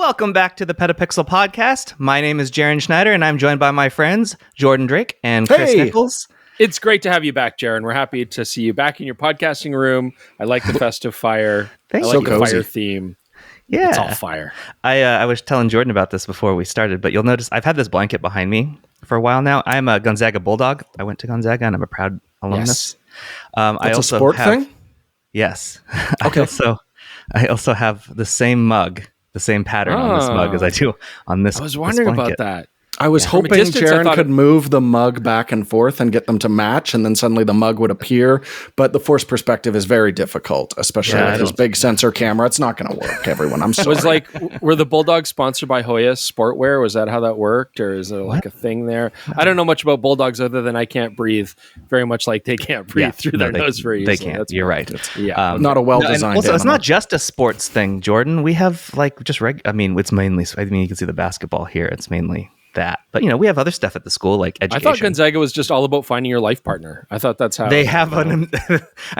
Welcome back to the PetaPixel podcast. My name is Jaron Schneider, and I'm joined by my friends Jordan Drake and Chris Nichols. It's great to have you back, Jaron. We're happy to see you back in your podcasting room. I like the festive fire. I like the fire theme. Yeah. It's all fire. I was telling Jordan about this before we started, but you'll notice I've had this blanket behind me for a while now. I'm a Gonzaga Bulldog. I went to Gonzaga, and I'm a proud alumnus. Yes. I also a sport thing? Yes. Okay. I also have the same mug, the same pattern on this mug as I do on this. I was wondering about that. I was hoping Jaron could move the mug back and forth and get them to match, and then suddenly the mug would appear. But the forced perspective is very difficult, especially with his big sensor camera. It's not going to work, everyone. I'm sorry. It was like, were the Bulldogs sponsored by Hoya Sportwear? Was that how that worked? Or is there like a thing there? I don't know much about Bulldogs other than I can't breathe very much like they can't breathe through their nose very easily. They can't. You're right. Not a well-designed Also, it's not just a sports thing, Jordan. We have like just it's mainly, you can see the basketball here. It's mainly that, but we have other stuff at the school like education. I thought Gonzaga was just all about finding your life partner. I thought that's how they have I'm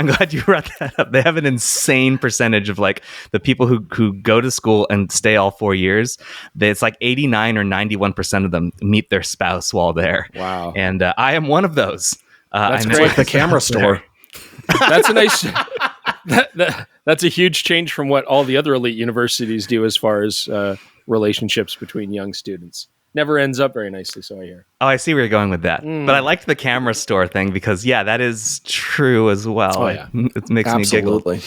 glad you brought that up. They have an insane percentage of like the people who go to school and stay all 4 years. It's like 89 or 91% of them meet their spouse while there. Wow. And I am one of those. That's like the camera store. That's a nice that's a huge change from what all the other elite universities do as far as relationships between young students. Never ends up very nicely, so I hear. Oh, I see where you're going with that. But I liked the camera store thing because, that is true as well. Oh, yeah. It makes Absolutely. me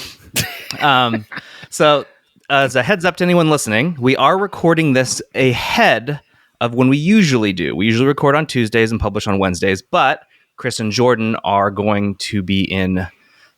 giggle. So, as a heads up to anyone listening, we are recording this ahead of when we usually do. We usually record on Tuesdays and publish on Wednesdays, but Chris and Jordan are going to be in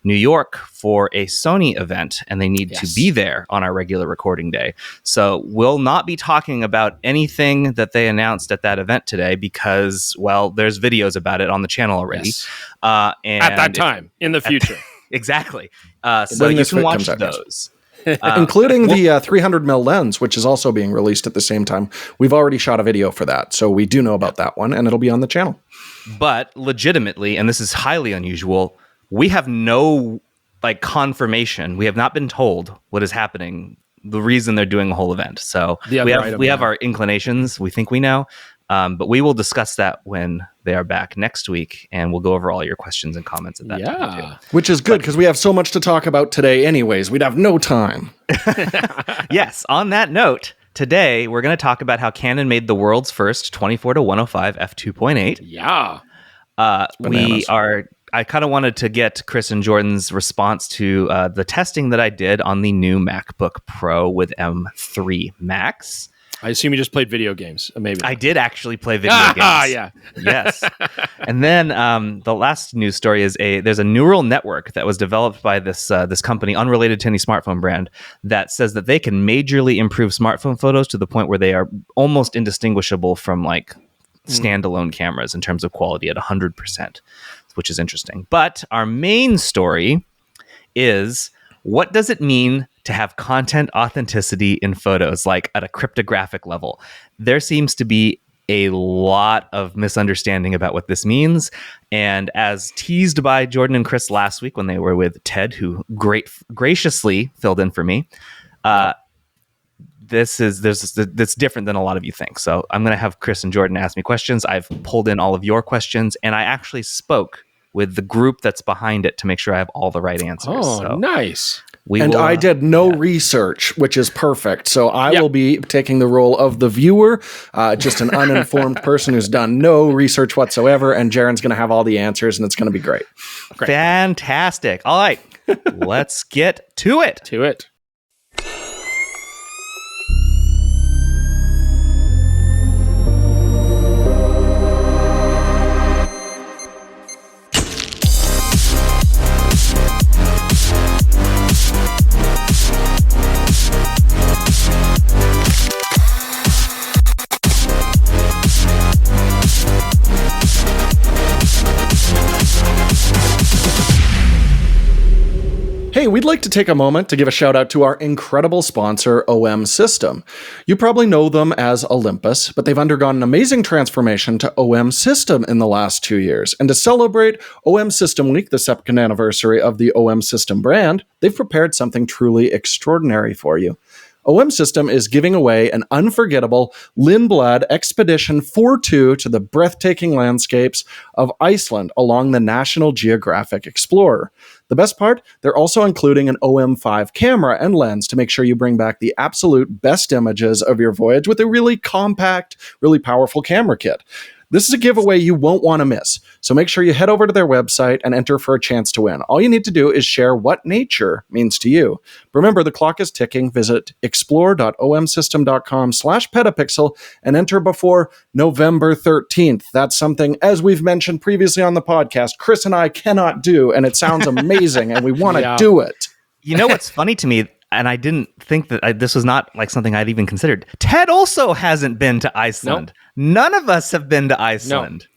New York for a Sony event, and they need to be there on our regular recording day. So we'll not be talking about anything that they announced at that event today because, there's videos about it on the channel already. Yes. And at that time, in the future. Exactly. So you can watch those. Including the 300mm lens, which is also being released at the same time. We've already shot a video for that, so we do know about that one, and it'll be on the channel. But legitimately, and this is highly unusual, we have no confirmation. We have not been told what is happening, the reason they're doing a whole event. So we have our inclinations. We think we know, but we will discuss that when they are back next week, and we'll go over all your questions and comments at that time too. Which is good because we have so much to talk about today anyways. We'd have no time. Yes, on that note, today we're going to talk about how Canon made the world's first 24-105 f2.8. Yeah. I kind of wanted to get Chris and Jordan's response to the testing that I did on the new MacBook Pro with M3 Max. I assume you just played video games. Maybe I did actually play video games. Yeah. Yes. And then the last news story is there's a neural network that was developed by this company unrelated to any smartphone brand that says that they can majorly improve smartphone photos to the point where they are almost indistinguishable from standalone cameras in terms of quality at 100%, which is interesting. But our main story is, what does it mean to have content authenticity in photos, like at a cryptographic level? There seems to be a lot of misunderstanding about what this means. And as teased by Jordan and Chris last week when they were with Ted, who graciously filled in for me, that's different than a lot of you think. So I'm going to have Chris and Jordan ask me questions. I've pulled in all of your questions, and I actually spoke with the group that's behind it to make sure I have all the right answers. Oh, nice. I did no research, which is perfect. So I will be taking the role of the viewer, just an uninformed person who's done no research whatsoever. And Jaron's going to have all the answers, and it's going to be great. Fantastic. All right, let's get to it. Hey, we'd like to take a moment to give a shout out to our incredible sponsor, OM System. You probably know them as Olympus, but they've undergone an amazing transformation to OM System in the last 2 years. And to celebrate OM System Week, the second anniversary of the OM System brand, they've prepared something truly extraordinary for you. OM System is giving away an unforgettable Lindblad Expedition 4.2 to the breathtaking landscapes of Iceland along the National Geographic Explorer. The best part, they're also including an OM5 camera and lens to make sure you bring back the absolute best images of your voyage with a really compact, really powerful camera kit. This is a giveaway you won't want to miss, so make sure you head over to their website and enter for a chance to win. All you need to do is share what nature means to you. Remember, the clock is ticking. Visit explore.omsystem.com/petapixel and enter before November 13th. That's something, as we've mentioned previously on the podcast, Chris and I cannot do, and it sounds amazing, and we want to do it. You know what's funny to me? And I didn't think that this was not like something I'd even considered. Ted also hasn't been to Iceland. Nope. None of us have been to Iceland.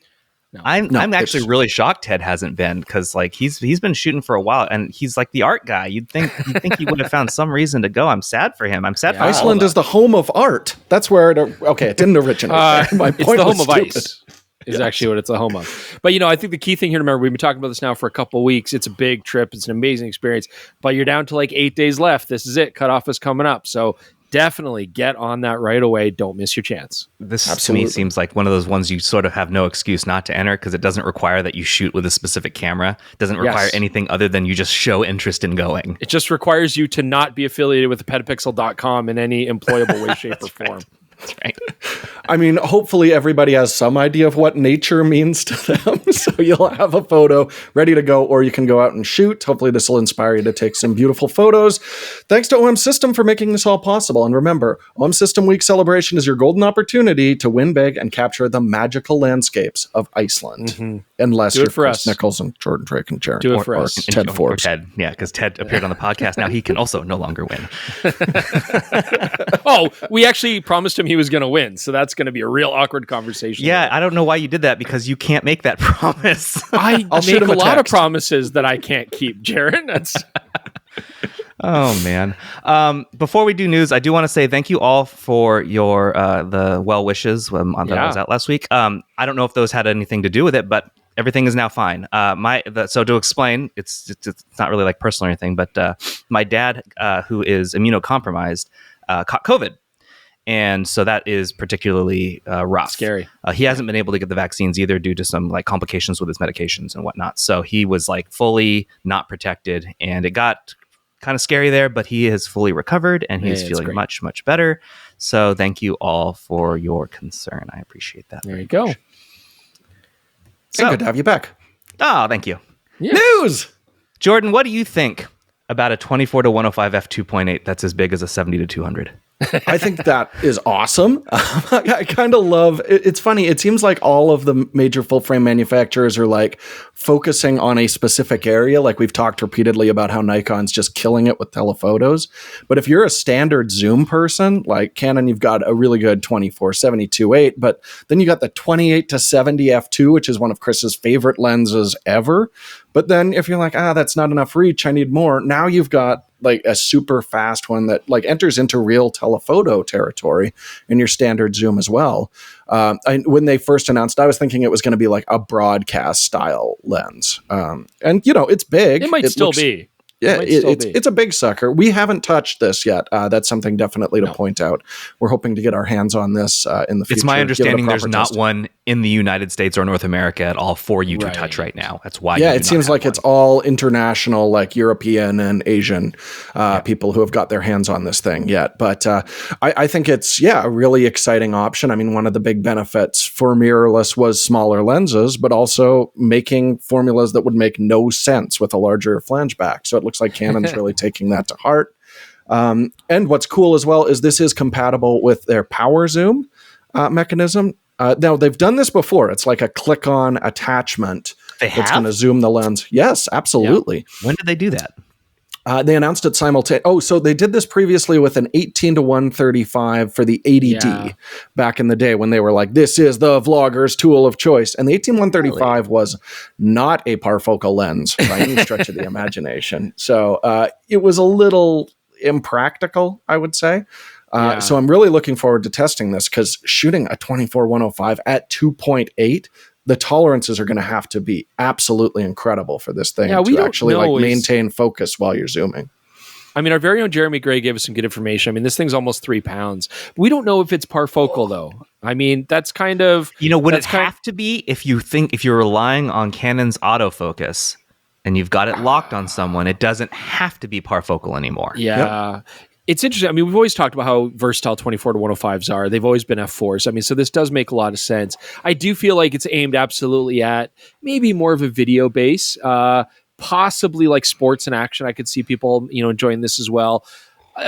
No. I'm actually really shocked Ted hasn't been, because like he's been shooting for a while, and he's like the art guy. You'd think he would have found some reason to go. I'm sad for him. I'm sad for Iceland is the home of art. That's where it didn't originate. My it's point the home was of stupid. ice. Is actually what it's the home of. But, I think the key thing here to remember, we've been talking about this now for a couple of weeks. It's a big trip. It's an amazing experience. But you're down to like 8 days left. This is it. Cutoff is coming up. So definitely get on that right away. Don't miss your chance. This to me seems like one of those ones you sort of have no excuse not to enter, because it doesn't require that you shoot with a specific camera. It doesn't require anything other than you just show interest in going. It just requires you to not be affiliated with PetaPixel.com in any employable way, shape, or form. That's right. I mean, hopefully everybody has some idea of what nature means to them. So you'll have a photo ready to go, or you can go out and shoot. Hopefully this will inspire you to take some beautiful photos. Thanks to OM System for making this all possible. And remember, OM System Week celebration is your golden opportunity to win big and capture the magical landscapes of Iceland. Mm-hmm. Unless you're Chris Nichols and Jordan Drake and Jared. Do it for us. Ted Forbes. Ted, yeah, because Ted appeared on the podcast. Now he can also no longer win. Oh, we actually promised him he was going to win, so that's going to be a real awkward conversation. Yeah, I don't know why you did that, because you can't make that promise. I'll make a lot of promises that I can't keep, Jared. That's... Oh man! Before we do news, I do want to say thank you all for your the well wishes that I was out last week. I don't know if those had anything to do with it, but everything is now fine. So to explain, it's not really like personal or anything, but my dad, who is immunocompromised, caught COVID. And so that is particularly rough. Scary. He hasn't been able to get the vaccines either due to some like complications with his medications and whatnot. So he was like fully not protected, and it got kind of scary there, but he has fully recovered and he's feeling much, much better. So thank you all for your concern. I appreciate that. There you go. So good to have you back. Oh, thank you. Yeah. News! Jordan, what do you think about a 24-105 f2.8 that's as big as a 70-200? I think that is awesome. I kind of love it. It's funny. It seems like all of the major full frame manufacturers are like focusing on a specific area. Like we've talked repeatedly about how Nikon's just killing it with telephotos. But if you're a standard zoom person, like Canon, you've got a really good 24-70-2.8, but then you got the 28-70 f2, which is one of Chris's favorite lenses ever. But then if you're like, that's not enough reach, I need more. Now you've got like a super fast one that like enters into real telephoto territory in your standard zoom as well. When they first announced, I was thinking it was going to be like a broadcast style lens. And it's big. It might still be. Yeah, it's a big sucker. We haven't touched this yet. That's something definitely to point out. We're hoping to get our hands on this in the future. It's my understanding there's not one in the United States or North America at all for you to touch right now. That's why. Yeah, it seems like it's all international, like European and Asian people who have got their hands on this thing yet. But I think it's, a really exciting option. I mean, one of the big benefits for mirrorless was smaller lenses, but also making formulas that would make no sense with a larger flange back. So it looks like Canon's really taking that to heart. And what's cool as well is this is compatible with their power zoom mechanism. Now, they've done this before. It's like a click-on attachment that's going to zoom the lens. Yes, absolutely. Yeah. When did they do that? They announced it simultaneously. So they did this previously with an 18-135 for the 80D back in the day when they were like, this is the vlogger's tool of choice. And the 18-135 was not a parfocal lens by any stretch of the imagination. So it was a little impractical, I would say. So I'm really looking forward to testing this because shooting a 24-105 at 2.8, the tolerances are going to have to be absolutely incredible for this thing to actually maintain focus while you're zooming. I mean, our very own Jeremy Gray gave us some good information. I mean, this thing's almost 3 pounds. We don't know if it's parfocal though. I mean, that's kind of, would it have to be if you're relying on Canon's autofocus and you've got it locked on someone, it doesn't have to be parfocal anymore. Yeah. Yep. It's interesting. I mean, we've always talked about how versatile 24 to 105s are. They've always been f4s. I mean, so this does make a lot of sense. I do feel like it's aimed absolutely at maybe more of a video base, possibly like sports and action. I could see people, enjoying this as well.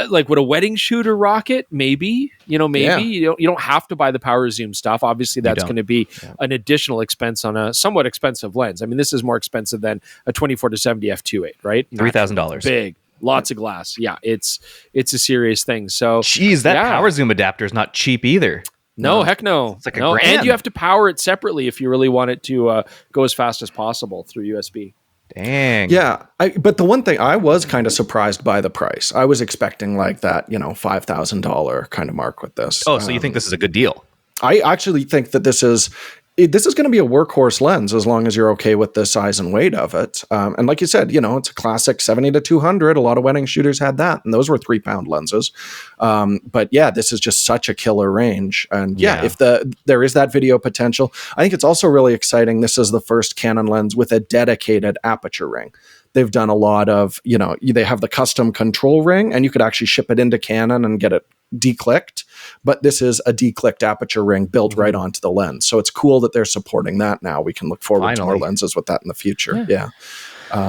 Like would a wedding shooter rock it? Maybe, maybe you don't have to buy the power zoom stuff. Obviously that's going to be an additional expense on a somewhat expensive lens. I mean, this is more expensive than a 24 to 70 f2.8, right? $3,000. Big. Lots of glass. Yeah, it's a serious thing. So, geez, that power zoom adapter is not cheap either. No, heck no. It's like $1,000. And you have to power it separately if you really want it to go as fast as possible through USB. Dang. Yeah, but the one thing I was kind of surprised by the price. I was expecting like that, $5,000 kind of mark with this. Oh, so you think this is a good deal? I actually think that this is going to be a workhorse lens as long as you're okay with the size and weight of it. And like you said, it's a classic 70 to 200. A lot of wedding shooters had that, and those were 3-pound lenses. But yeah, this is just such a killer range. And if there is that video potential, I think it's also really exciting. This is the first Canon lens with a dedicated aperture ring. They've done a lot of, they have the custom control ring, and you could actually ship it into Canon and get it declicked, but this is a declicked aperture ring built right onto the lens. So it's cool that they're supporting that now. We can look forward to more lenses with that in the future. Yeah.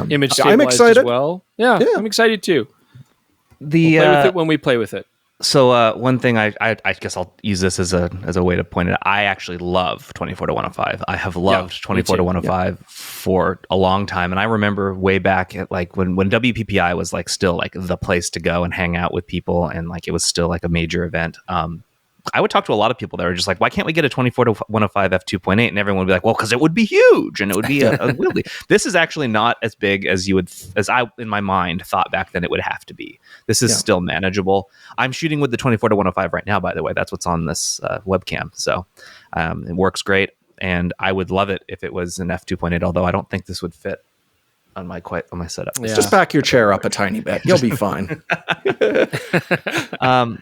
Image stabilized, I'm excited as well. Yeah, I'm excited too. We'll play with it when we play with it. So one thing I guess I'll use this as a way to point it out. I actually love 24 to 105. I have loved 24 to 105 for a long time, and I remember way back at like when WPPI was like still like the place to go and hang out with people, and like it was still like a major event. I would talk to a lot of people that were just like, why can't we get a 24 to 105 f2.8? And everyone would be like, well, because it would be huge and it would be unwieldy. This is actually not as big as as I, in my mind, thought back then it would have to be. This is still manageable. I'm shooting with the 24 to 105 right now, by the way. That's what's on this webcam. So it works great. And I would love it if it was an f2.8, although I don't think this would fit on my setup. Yeah. Just back your chair up a tiny bit. You'll be fine.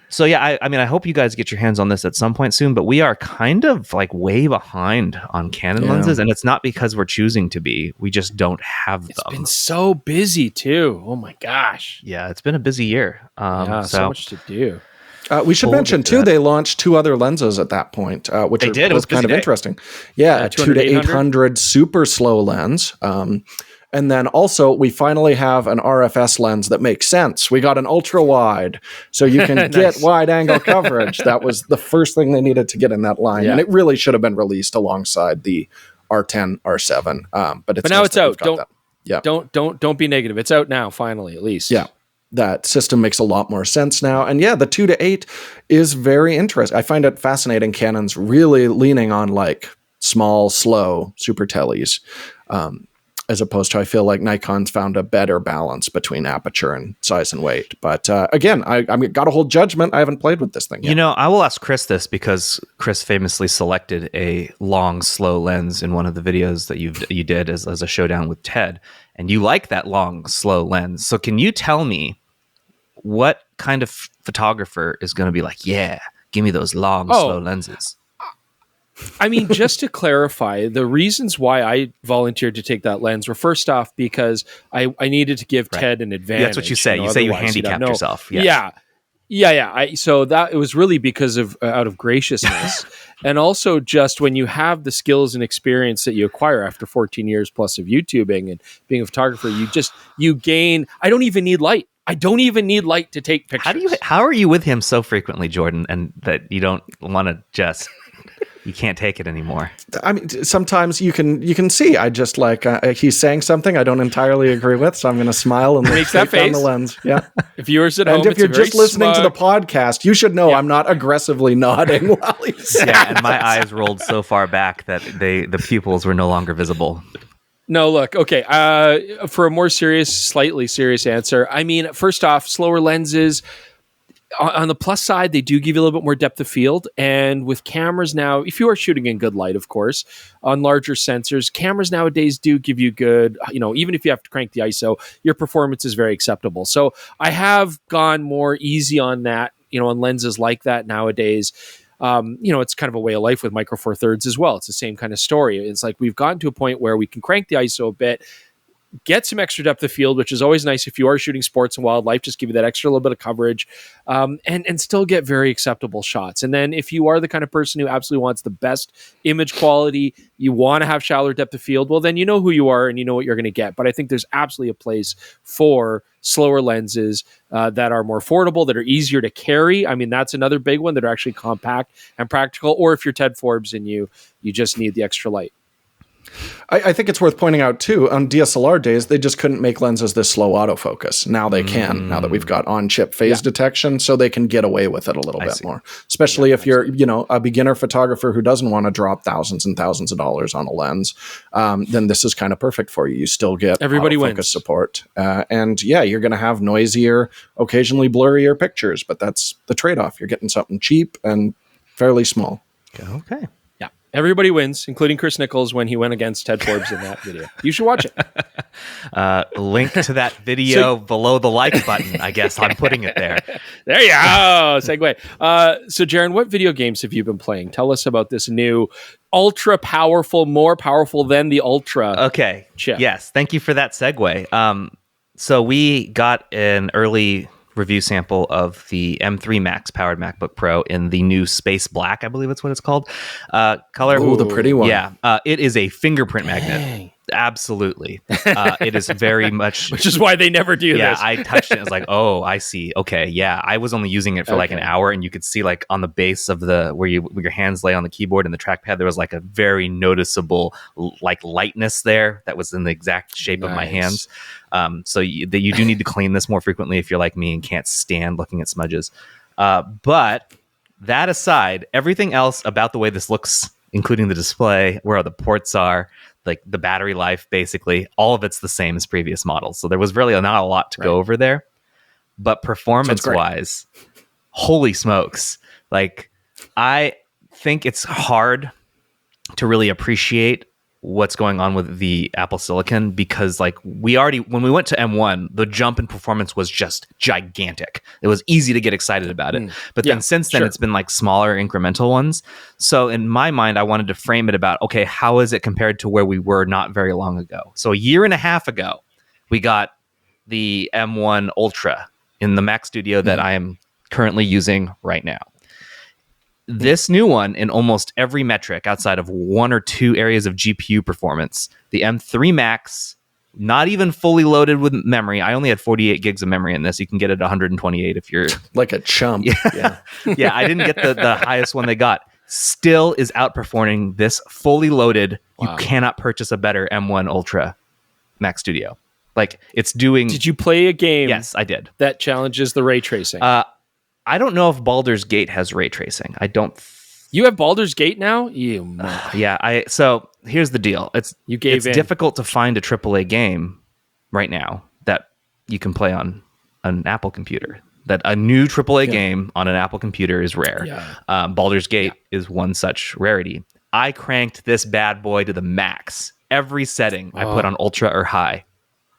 So yeah, I mean, I hope you guys get your hands on this at some point soon, but we are kind of like way behind on Canon lenses, and it's not because we're choosing to be. We just don't have them. It's been so busy too. Oh my gosh. Yeah, it's been a busy year. So much to do. We should mention too, they launched 2 other lenses at that point, which was kind of interesting. Yeah, a 2 to 800 super slow lens. And then also, we finally have an RFS lens that makes sense. We got an ultra wide, so you can get wide angle coverage. That was the first thing they needed to get in that line, and it really should have been released alongside the R10, R7. But now it's out. Don't be negative. It's out now, finally, at least. Yeah, that system makes a lot more sense now. And yeah, the 2 to 8 is very interesting. I find it fascinating. Canon's really leaning on like small, slow super teles. As opposed to, I feel like Nikon's found a better balance between aperture and size and weight. But again, I got to hold judgment. I haven't played with this thing yet. I will ask Chris this because Chris famously selected a long, slow lens in one of the videos that you did as a showdown with Ted. And you like that long, slow lens. So can you tell me what kind of photographer is going to be like, yeah, give me those long, slow lenses? I mean, just to clarify, the reasons why I volunteered to take that lens were first off because I needed to give Ted an advantage. That's what you say. You say you handicapped yourself. Yeah. So that it was really because of out of graciousness, and also just when you have the skills and experience that you acquire after 14 years plus of YouTubing and being a photographer, you gain. I don't even need light. I don't even need light to take pictures. How are you with him so frequently, Jordan, and that you don't want to just? You can't take it anymore. I mean, sometimes you can see. I just like he's saying something I don't entirely agree with, so I'm going to smile and look straight down the lens. Yeah. If viewers at home, and if you're just listening to the podcast, you should know I'm not aggressively nodding while he's saying. Yeah, and my eyes rolled so far back that the pupils were no longer visible. No, look, okay. For a more slightly serious answer, I mean, first off, slower lenses. on the plus side, they do give you a little bit more depth of field. And with cameras now, if you are shooting in good light, of course, on larger sensors, cameras nowadays do give you good, even if you have to crank the ISO, your performance is very acceptable. So I have gone more easy on that, on lenses like that nowadays. It's kind of a way of life with Micro Four Thirds as well. It's the same kind of story. It's like we've gotten to a point where we can crank the ISO a bit, get some extra depth of field, which is always nice if you are shooting sports and wildlife, just give you that extra little bit of coverage, and still get very acceptable shots. And then if you are the kind of person who absolutely wants the best image quality, you want to have shallower depth of field, well, then you know who you are and you know what you're going to get. But I think there's absolutely a place for slower lenses that are more affordable, that are easier to carry. I mean, that's another big one, that are actually compact and practical. Or if you're Ted Forbes and you just need the extra light. I think it's worth pointing out, too, on DSLR days, they just couldn't make lenses this slow autofocus. Now they can, now that we've got on-chip phase detection, so they can get away with it a little bit more. Especially if you're, a beginner photographer who doesn't want to drop thousands and thousands of dollars on a lens, then this is kind of perfect for you. You still get everybody autofocus wins support. And you're going to have noisier, occasionally blurrier pictures, but that's the trade-off. You're getting something cheap and fairly small. Okay. Everybody wins, including Chris Nichols when he went against Ted Forbes in that video. You should watch it. Link to that video below the like button, I guess. I'm putting it there. There you go. Segue. So, Jaron, what video games have you been playing? Tell us about this new ultra powerful, more powerful than the Ultra chip. Yes. Thank you for that segue. So we got an early review sample of the M3 Max powered MacBook Pro in the new Space Black, I believe that's what it's called. Color. Oh, the pretty one. Yeah. It is a fingerprint magnet. Absolutely. It is very much... Which is why they never do this. Yeah, I touched it. I was like, oh, I see. Okay, yeah. I was only using it for like an hour, and you could see like on the base of where your hands lay on the keyboard and the trackpad, there was like a very noticeable like lightness there that was in the exact shape of my hands. So you do need to clean this more frequently if you're like me and can't stand looking at smudges. But that aside, everything else about the way this looks, including the display, where the ports are, like the battery life, basically, all of it's the same as previous models. So there was really not a lot to go over there. But performance-wise, holy smokes. Like, I think it's hard to really appreciate what's going on with the Apple Silicon, because like when we went to M1, the jump in performance was just gigantic. It was easy to get excited about it. But then since then, it's been like smaller incremental ones. So in my mind, I wanted to frame it about, okay, how is it compared to where we were not very long ago? So a year and a half ago, we got the M1 Ultra in the Mac Studio that I am currently using right now. This new one, in almost every metric outside of one or two areas of GPU performance, the M3 Max, not even fully loaded with memory. I only had 48 gigs of memory in this. You can get it 128 if you're... Like a chump. Yeah, I didn't get the highest one they got. Still is outperforming this fully loaded. Wow. You cannot purchase a better M1 Ultra Mac Studio. Like, it's doing... Did you play a game? Yes, I did. That challenges the ray tracing? I don't know if Baldur's Gate has ray tracing. I don't. You have Baldur's Gate now? So here's the deal. It's difficult to find a AAA game right now that you can play on an Apple computer. That a new AAA game on an Apple computer is rare. Yeah. Baldur's Gate is one such rarity. I cranked this bad boy to the max. Every setting I put on ultra or high.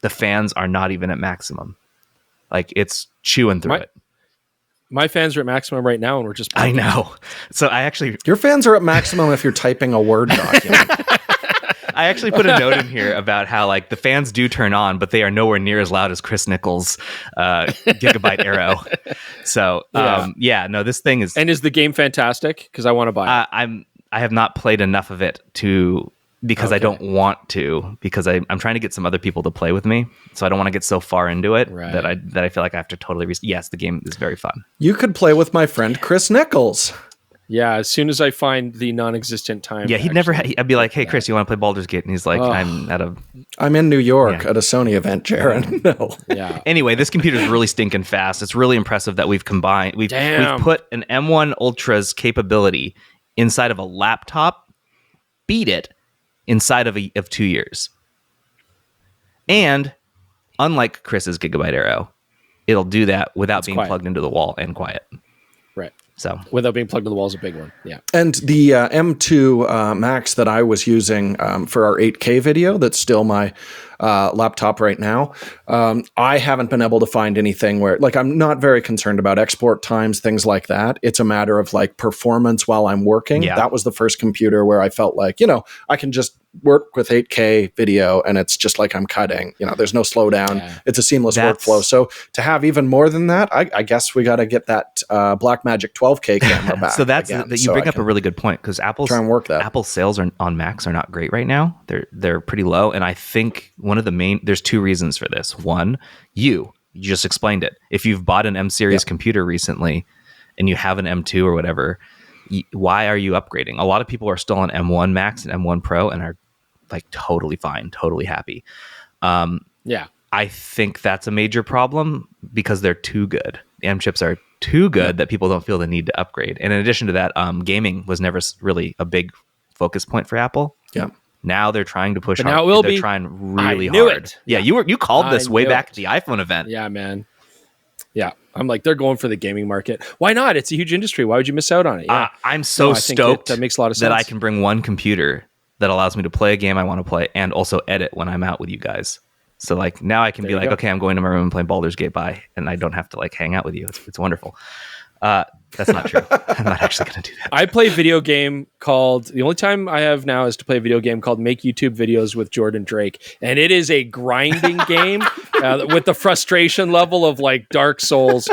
The fans are not even at maximum. Like, it's chewing through it. My fans are at maximum right now, and we're just... I know. So I actually... Your fans are at maximum if you're typing a Word document. I actually put a note in here about how like the fans do turn on, but they are nowhere near as loud as Chris Nichols' Gigabyte Arrow. So this thing is... And is the game fantastic? Because I want to buy it. I have not played enough of it because I don't want to, because I'm trying to get some other people to play with me. So I don't want to get so far into it that I feel like I have to totally... Yes, the game is very fun. You could play with my friend Chris Nichols. Yeah, as soon as I find the non-existent time. Yeah, I'd be like, hey, Chris, you want to play Baldur's Gate? And he's like, I'm in New York at a Sony event, Jaron. No. Yeah. Anyway, this computer is really stinking fast. It's really impressive that we've put an M1 Ultra's capability inside of a laptop, beat it inside of 2 years. And unlike Chris's Gigabyte Arrow, it'll do that without being quiet. plugged into the wall and quiet. Right. So Without being plugged to the wall is a big one. Yeah. And the M2 Max that I was using for our 8K video, that's still my laptop right now, I haven't been able to find anything where, like, I'm not very concerned about export times, things like that. It's a matter of like performance while I'm working. Yeah. That was the first computer where I felt like, I can just work with 8K video and it's just like I'm cutting. There's no slowdown. Yeah. It's a seamless workflow. So to have even more than that, I guess we got to get that Blackmagic 12K camera back. so that's again, you bring up a really good point, because try and work that. Apple sales on Macs are not great right now. They're pretty low, and I think one of the there's two reasons for this. One, you just explained it. If you've bought an M series computer recently and you have an M2 or whatever, why are you upgrading? A lot of people are still on M1 Max and M1 Pro and are like totally fine, totally happy. I think that's a major problem because they're too good. The M chips are too good that people don't feel the need to upgrade. And in addition to that, gaming was never really a big focus point for Apple. Yeah. Now they're trying to push. Now it will they're be. trying really I knew hard. it. Yeah, you called this way back at the iPhone event. Yeah, man. Yeah, I'm like, they're going for the gaming market. Why not? It's a huge industry. Why would you miss out on it? Yeah. I'm so stoked that makes a lot of sense. that I can bring one computer that allows me to play a game I want to play and also edit when I'm out with you guys. So like now I can be like, okay, I'm going to my room and playing Baldur's Gate by, and I don't have to like hang out with you. It's wonderful. That's not true. I'm not actually going to do that. I play a video game called, the only time I have now is to play a video game called Make YouTube Videos with Jordan Drake. And it is a grinding game with the frustration level of like Dark Souls,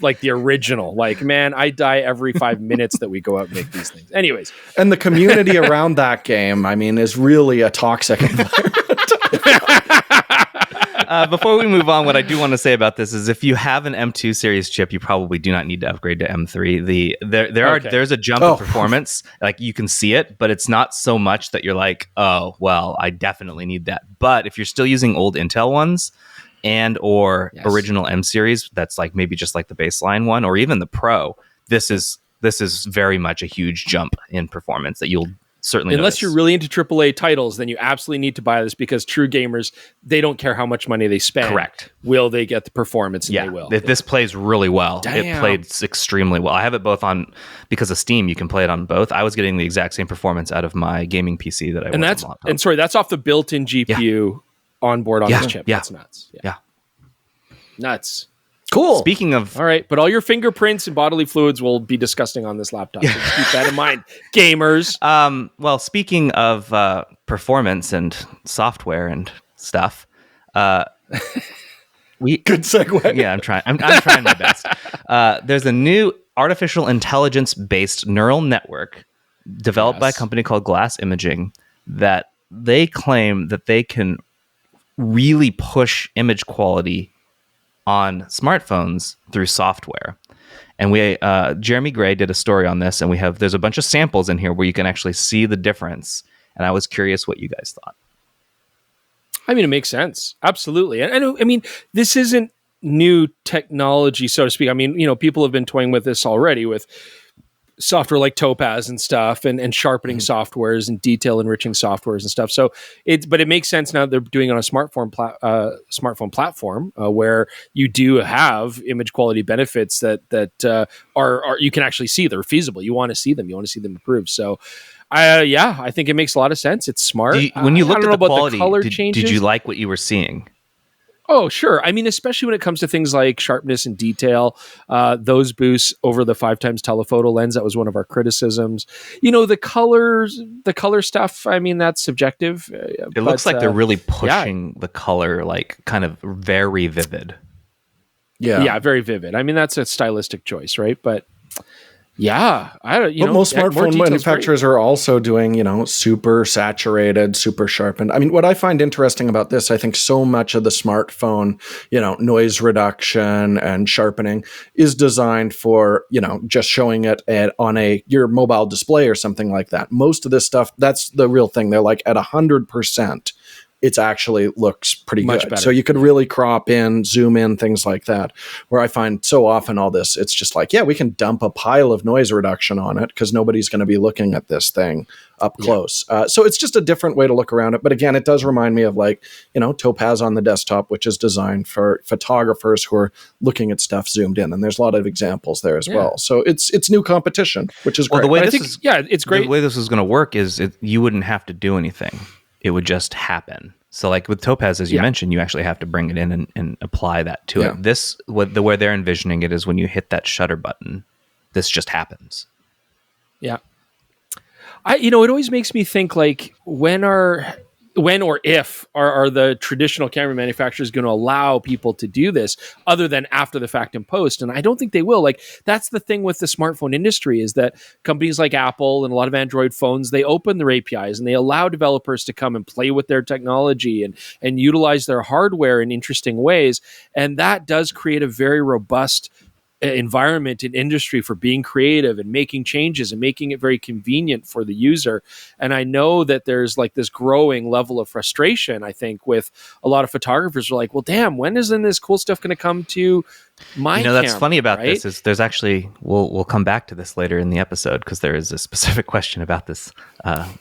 like the original. Like, man, I die every 5 minutes that we go out and make these things. Anyways. And the community around that game, I mean, is really a toxic environment. Before we move on, what I do want to say about this is if you have an M2 series chip, you probably do not need to upgrade to M3. There's a jump in performance, like you can see it, but it's not so much that you're like, oh, well, I definitely need that. But if you're still using old Intel ones and or original M series, that's like maybe just like the baseline one or even the Pro, this is very much a huge jump in performance that you'll certainly unless notice. You're really into AAA titles, then you absolutely need to buy this because true gamers, they don't care how much money they spend. Correct. Will they get the performance? And they will. This plays really well. Damn. It played extremely well. I have it both on, because of Steam, you can play it on both. I was getting the exact same performance out of my gaming PC that I was on laptop. And sorry, that's off the built-in GPU on board on this chip. Yeah. That's nuts. Yeah. Nuts. Cool. Speaking of... All right, but all your fingerprints and bodily fluids will be disgusting on this laptop. So keep that in mind, gamers. Well, speaking of performance and software and stuff, good segue. Yeah, I'm trying my best. There's a new artificial intelligence-based neural network developed by a company called Glass Imaging that they claim that they can really push image quality on smartphones through software. And Jeremy Gray did a story on this, and there's a bunch of samples in here where you can actually see the difference. And I was curious what you guys thought. I mean, it makes sense. Absolutely. And I mean, this isn't new technology, so to speak. I mean, people have been toying with this already with software like Topaz and stuff and sharpening softwares and detail enriching softwares and stuff. So but it makes sense now that they're doing it on a smartphone platform where you do have image quality benefits that are you can actually see. They're feasible. You want to see them. You want to see them improve. So I think it makes a lot of sense. It's smart. When you looked at the quality, color did changes, you like what you were seeing? Oh, sure. I mean, especially when it comes to things like sharpness and detail, those boosts over the 5x telephoto lens. That was one of our criticisms. The color stuff. I mean, that's subjective. It looks like they're really pushing the color, like kind of very vivid. Yeah, very vivid. I mean, that's a stylistic choice, right? But yeah, But most smartphone manufacturers are also doing, super saturated, super sharpened. I mean, what I find interesting about this, I think so much of the smartphone, noise reduction and sharpening is designed for, just showing it on your mobile display or something like that. Most of this stuff, that's the real thing. They're like at 100%. it's actually looks pretty Much good. better. So you could really crop in, zoom in, things like that. Where I find so often all this, it's just like, yeah, we can dump a pile of noise reduction on it because nobody's going to be looking at this thing up close. So it's just a different way to look around it. But again, it does remind me of like, Topaz on the desktop, which is designed for photographers who are looking at stuff zoomed in. And there's a lot of examples there as well. So it's new competition, which is great. The way it's great. The way this is going to work is you wouldn't have to do anything. It would just happen. So like with Topaz, as you mentioned, you actually have to bring it in and apply that to it. The way they're envisioning it is when you hit that shutter button, this just happens. Yeah. It always makes me think like when or if are the traditional camera manufacturers going to allow people to do this other than after the fact and post? And I don't think they will. Like that's the thing with the smartphone industry is that companies like Apple and a lot of Android phones, they open their APIs and they allow developers to come and play with their technology and utilize their hardware in interesting ways. And that does create a very robust environment and industry for being creative and making changes and making it very convenient for the user. And I know that there's like this growing level of frustration, I think, with a lot of photographers who are like, well, damn, when isn't this cool stuff going to come to my camera? That's funny about this is there's actually, we'll come back to this later in the episode because there is a specific question about this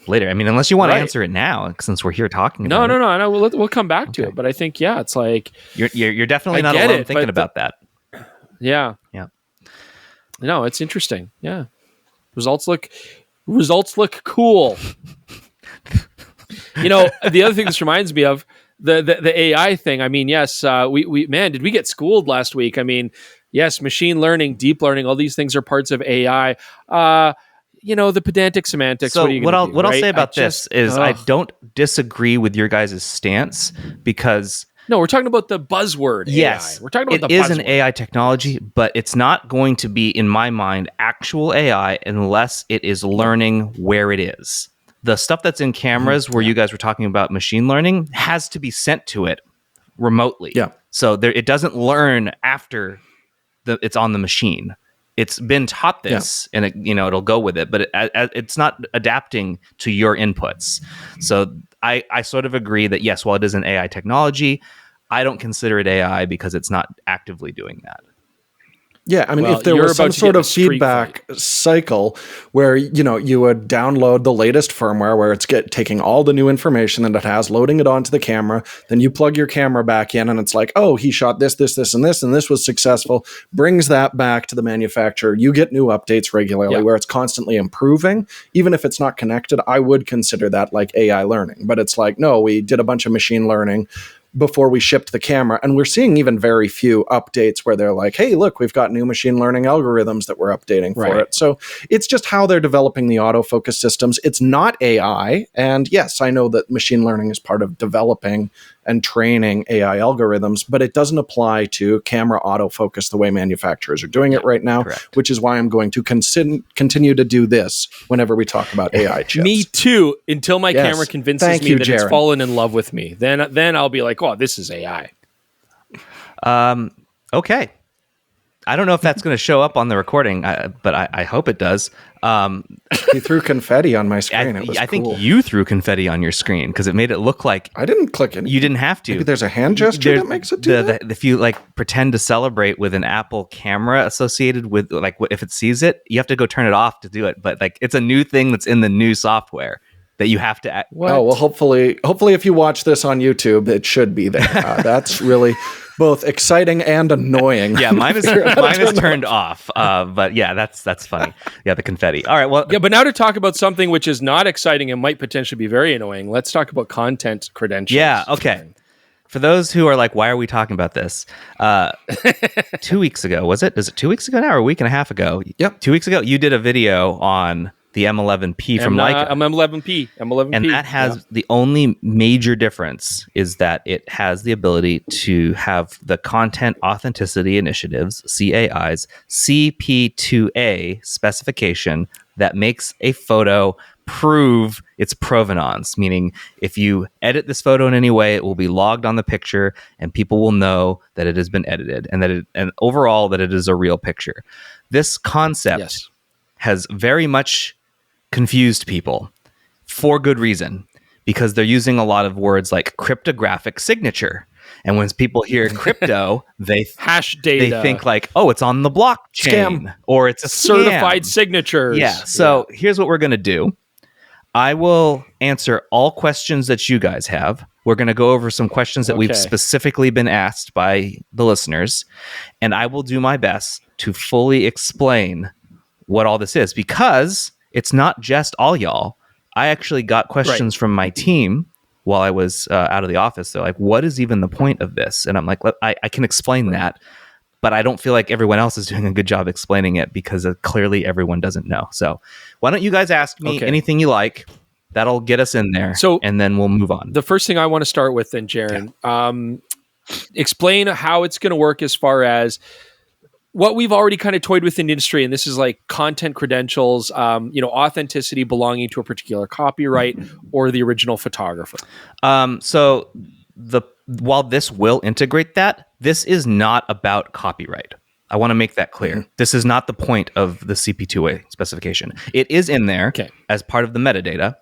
later. I mean, unless you want to answer it now, since we're here talking about it. No, we'll come back to it. But I think, it's like... You're definitely not alone thinking about that. Yeah. No, it's interesting. Yeah. Results look cool. The other thing this reminds me of the AI thing. I mean, yes, we did we get schooled last week? I mean, yes, machine learning, deep learning, all these things are parts of AI. The pedantic semantics. So what I'll say about this is I don't disagree with your guys' stance because no, we're talking about the buzzword yes, AI. We're talking about it is an AI technology, but it's not going to be, in my mind, actual AI unless it is learning where it is. The stuff that's in cameras where you guys were talking about machine learning has to be sent to it remotely. Yeah. So it doesn't learn after it's on the machine. It's been taught this, and it'll go with it, but it's not adapting to your inputs. So I sort of agree that yes, while it is an AI technology, I don't consider it AI because it's not actively doing that. Yeah, I mean, if there was some sort of feedback cycle where, you would download the latest firmware where it's taking all the new information that it has, loading it onto the camera, then you plug your camera back in and it's like, oh, he shot this, and this was successful, brings that back to the manufacturer. You get new updates regularly where it's constantly improving. Even if it's not connected, I would consider that like AI learning. But it's like, no, we did a bunch of machine learning before we shipped the camera. And we're seeing even very few updates where they're like, hey, look, we've got new machine learning algorithms that we're updating for it. So it's just how they're developing the autofocus systems. It's not AI. And yes, I know that machine learning is part of developing and training AI algorithms, but it doesn't apply to camera autofocus the way manufacturers are doing it right now, which is why I'm going to continue to do this whenever we talk about AI chips. Me too, until my camera convinces me that it's fallen in love with me. Then I'll be like, oh, this is AI. Okay. I don't know if that's going to show up on the recording, but I hope it does. He threw confetti on my screen. I think you threw confetti on your screen because it made it look like I didn't click it. You didn't have to. Maybe there's a hand gesture that makes it do that? If you pretend to celebrate with an Apple camera associated with if it sees it, you have to go turn it off to do it. But it's a new thing that's in the new software that you have to. Oh well, hopefully, if you watch this on YouTube, it should be there. That's really both exciting and annoying. Yeah, mine is turned off. But yeah, that's funny. Yeah, the confetti. All right, well, yeah. But now to talk about something which is not exciting and might potentially be very annoying. Let's talk about content credentials. Yeah. Okay. For those who are like, why are we talking about this? 2 weeks ago, was it? Is it 2 weeks ago now or a week and a half ago? Yep. 2 weeks ago, you did a video on the M11P from Leica. M11P. And that has the only major difference is that it has the ability to have the Content Authenticity Initiative's, CAI's, CP2A specification that makes a photo prove its provenance, meaning if you edit this photo in any way, it will be logged on the picture and people will know that it has been edited and overall that it is a real picture. This concept has very much confused people for good reason, because they're using a lot of words like cryptographic signature. And when people hear crypto, hash data. They think like, oh, it's on the blockchain Scam. or it's a certified scam. signatures. Yeah. So here's what we're going to do. I will answer all questions that you guys have. We're going to go over some questions that we've specifically been asked by the listeners, and I will do my best to fully explain what all this is, because it's not just all y'all. I actually got questions from my team while I was out of the office. They're like, what is even the point of this? And I'm like, I can explain that, but I don't feel like everyone else is doing a good job explaining it, because clearly everyone doesn't know. So why don't you guys ask me anything you like? That'll get us in there, and then we'll move on. The first thing I want to start with then, Jaron, explain how it's going to work as far as what we've already kind of toyed with in the industry, and this is like content credentials, authenticity belonging to a particular copyright or the original photographer. So while this will integrate that, this is not about copyright. I want to make that clear. Mm-hmm. This is not the point of the CP2A specification. It is in there as part of the metadata,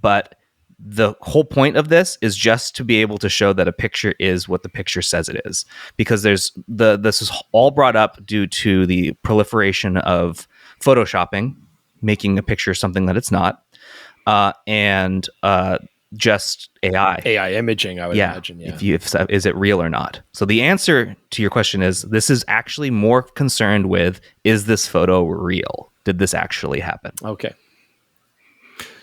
but the whole point of this is just to be able to show that a picture is what the picture says it is, because this is all brought up due to the proliferation of photoshopping, making a picture something that it's not, and just AI imaging. I would imagine. Yeah. Is it real or not? So the answer to your question is, this is actually more concerned with, is this photo real? Did this actually happen? Okay.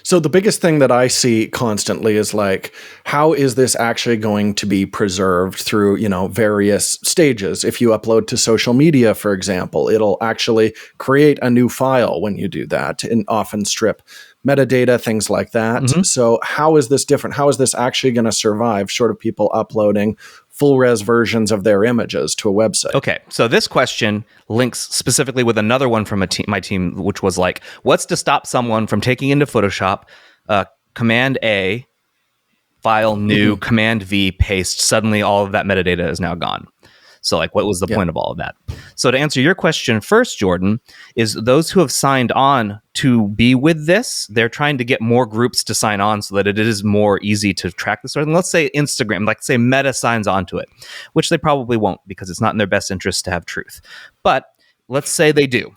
So the biggest thing that I see constantly is like, how is this actually going to be preserved through, various stages? If you upload to social media, for example, it'll actually create a new file when you do that, and often strip metadata, things like that. Mm-hmm. So how is this different? How is this actually going to survive short of people uploading full res versions of their images to a website? Okay, so this question links specifically with another one from my team, which was like, what's to stop someone from taking into Photoshop, Command A, file new, Command V, paste, suddenly all of that metadata is now gone. So like, what was the point of all of that? So to answer your question first, Jordan, is those who have signed on to be with this, they're trying to get more groups to sign on so that it is more easy to track this sort of thing. Let's say Instagram, like say Meta signs onto it, which they probably won't, because it's not in their best interest to have truth. But let's say they do.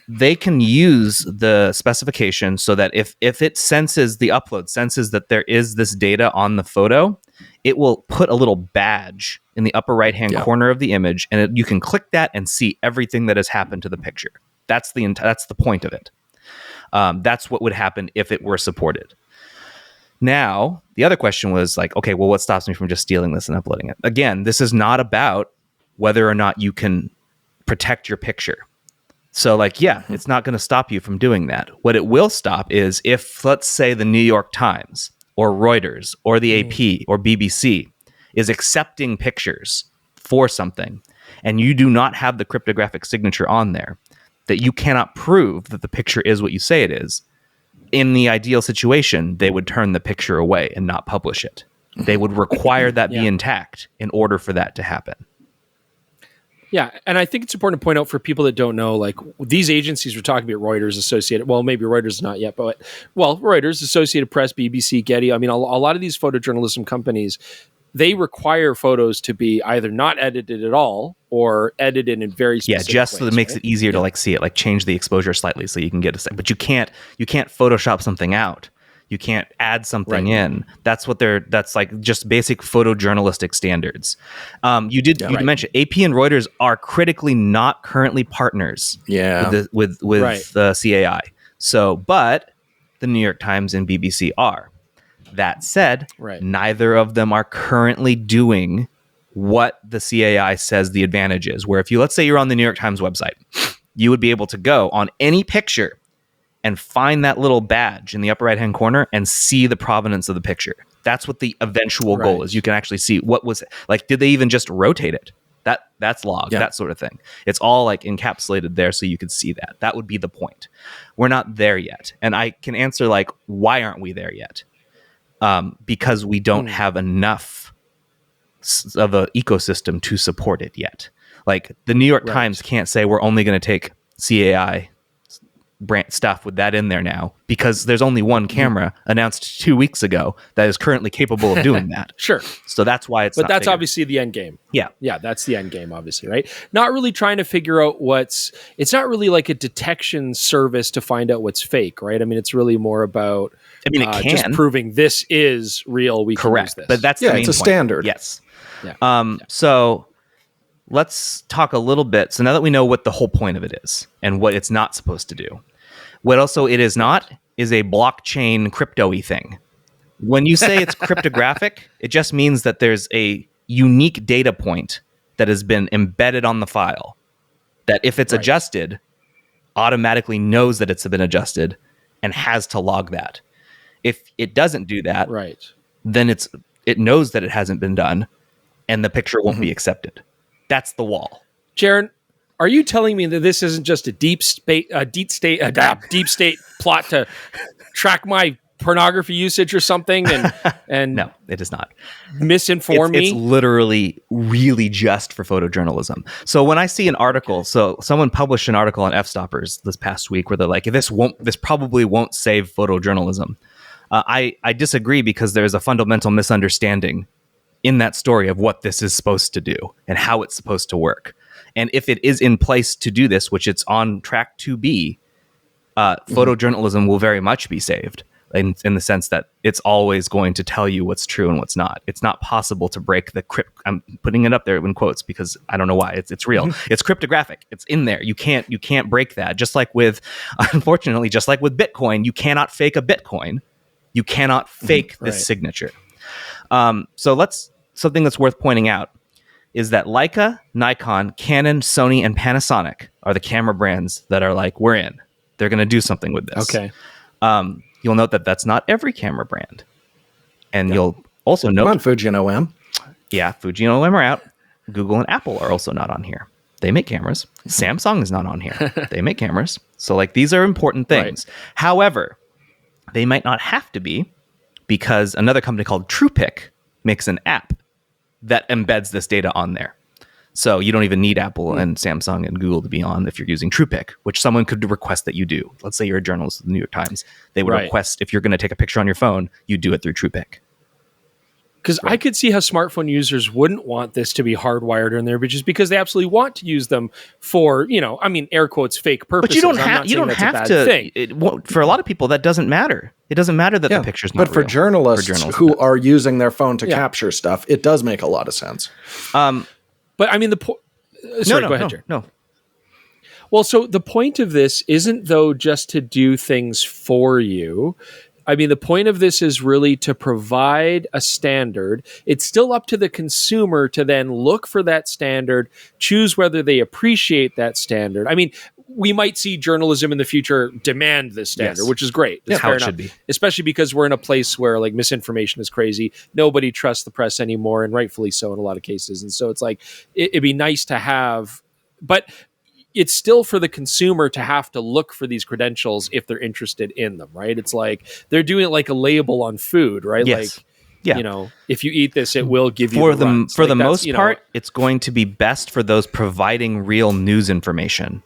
They can use the specification so that if it senses the upload, senses that there is this data on the photo, it will put a little badge in the upper right-hand corner of the image, and you can click that and see everything that has happened to the picture. That's the point of it. That's what would happen if it were supported. Now, the other question was like, okay, well, what stops me from just stealing this and uploading it? Again, this is not about whether or not you can protect your picture. So like, it's not going to stop you from doing that. What it will stop is if, let's say, the New York Times or Reuters or the AP or BBC is accepting pictures for something, and you do not have the cryptographic signature on there, that you cannot prove that the picture is what you say it is. In the ideal situation, they would turn the picture away and not publish it. They would require that be intact in order for that to happen. Yeah, and I think it's important to point out for people that don't know, like these agencies we're talking about, Reuters, Associated, well, maybe Reuters is not yet, but Reuters, Associated Press, BBC, Getty. I mean, a lot of these photojournalism companies, they require photos to be either not edited at all or edited in very specific just ways, so that it makes it easier to like see it, like change the exposure slightly so you can get but you can't Photoshop something out. You can't add something in. That's like just basic photojournalistic standards. You mention AP and Reuters are critically not currently partners with the CAI. So, but the New York Times and BBC are. That said, neither of them are currently doing what the CAI says the advantage is. Where if let's say you're on the New York Times website, you would be able to go on any picture and find that little badge in the upper right-hand corner and see the provenance of the picture. That's what the eventual goal is. You can actually see what was like. Did they even just rotate it? That's logged, that sort of thing. It's all like encapsulated there, so you could see that. That would be the point. We're not there yet, and I can answer like, why aren't we there yet? Because we don't have enough of an ecosystem to support it yet. Like the New York Times can't say we're only going to take CAI brand stuff with that in there now, because there's only one camera announced 2 weeks ago that is currently capable of doing that. Sure. So that's why it's. But not that's bigger. obviously the end game. Yeah. Yeah, that's the end game, obviously, right? Not really trying to figure out it's not really like a detection service to find out what's fake, right? I mean, it's really more about I mean, it can. just proving this is real. We Correct. can use this. But that's the main it's a point. standard. Yes. Yeah. So let's talk a little bit. So now that we know what the whole point of it is and what it's not supposed to do, what also it is not is a blockchain crypto-y thing. When you say it's cryptographic, it just means that there's a unique data point that has been embedded on the file that if it's adjusted, automatically knows that it's been adjusted and has to log that. If it doesn't do that, then it knows that it hasn't been done and the picture won't be accepted. That's the wall. Jaron, are you telling me that this isn't just a deep state plot to track my pornography usage or something and No, it is not. misinform me? It's literally really just for photojournalism. So when I see an article, so someone published an article on F-stoppers this past week where they're like, this probably won't save photojournalism. I disagree, because there's a fundamental misunderstanding in that story of what this is supposed to do and how it's supposed to work. And if it is in place to do this, which it's on track to be, photojournalism will very much be saved in the sense that it's always going to tell you what's true and what's not. It's not possible to break the I'm putting it up there in quotes because I don't know why. It's real. It's cryptographic. It's in there. You can't break that. Unfortunately, just like with Bitcoin, you cannot fake a Bitcoin. You cannot fake this signature. Something that's worth pointing out is that Leica, Nikon, Canon, Sony, and Panasonic are the camera brands that are like, we're in. They're going to do something with this. Okay. You'll note that that's not every camera brand. And you'll also note... Come on, Fuji and OM. Yeah, Fuji and OM are out. Google and Apple are also not on here. They make cameras. Samsung is not on here. They make cameras. So these are important things. Right. However, they might not have to be, because another company called TruePic makes an app that embeds this data on there. So you don't even need Apple and Samsung and Google to be on if you're using TruePic, which someone could request that you do. Let's say you're a journalist at the New York Times. They would request, if you're going to take a picture on your phone, you do it through TruePic. Because I could see how smartphone users wouldn't want this to be hardwired in there, but just because they absolutely want to use them for, air quotes, fake purposes. But you don't have to. For a lot of people, that doesn't matter. It doesn't matter that the picture's not real. But for journalists who are using their phone to capture stuff, it does make a lot of sense. But I mean, go ahead, Jared. No. Well, so the point of this isn't, though, just to do things for you. I mean, the point of this is really to provide a standard. It's still up to the consumer to then look for that standard, choose whether they appreciate that standard. I mean, we might see journalism in the future demand this standard, which is great. That's how it should be. Especially because we're in a place where misinformation is crazy. Nobody trusts the press anymore, and rightfully so in a lot of cases. And so it's it'd be nice to have, but it's still for the consumer to have to look for these credentials if they're interested in them, right? It's like they're doing it like a label on food, right? Yes. If you eat this, it will give you for the most part, it's going to be best for those providing real news information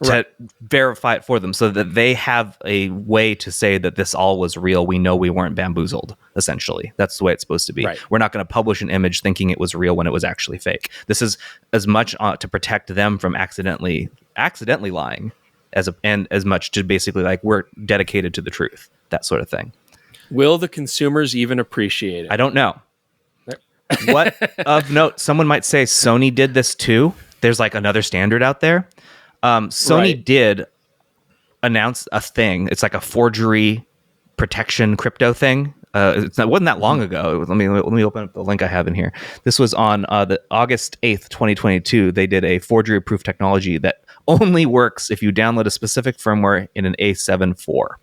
to verify it for them, so that they have a way to say that this all was real. We know we weren't bamboozled. Essentially, that's the way it's supposed to be. Right. We're not going to publish an image thinking it was real when it was actually fake. This is as much to protect them from accidentally lying, and as much to basically we're dedicated to the truth, that sort of thing. Will the consumers even appreciate it? I don't know. What of note? Someone might say Sony did this too. There's another standard out there. Sony did announce a thing. It's like a forgery protection crypto thing. It wasn't that long ago. Let me open up the link I have in here. This was on the August 8th, 2022. They did a forgery-proof technology that only works if you download a specific firmware in an A7 IV.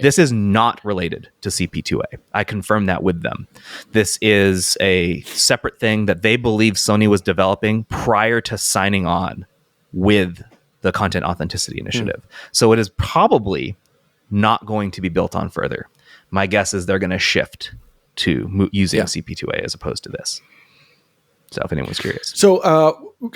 This is not related to CP2A. I confirmed that with them. This is a separate thing that they believe Sony was developing prior to signing on with the Content Authenticity Initiative. So it is probably not going to be built on further. My guess is they're going to shift to using CP2A as opposed to this. So if anyone's curious. So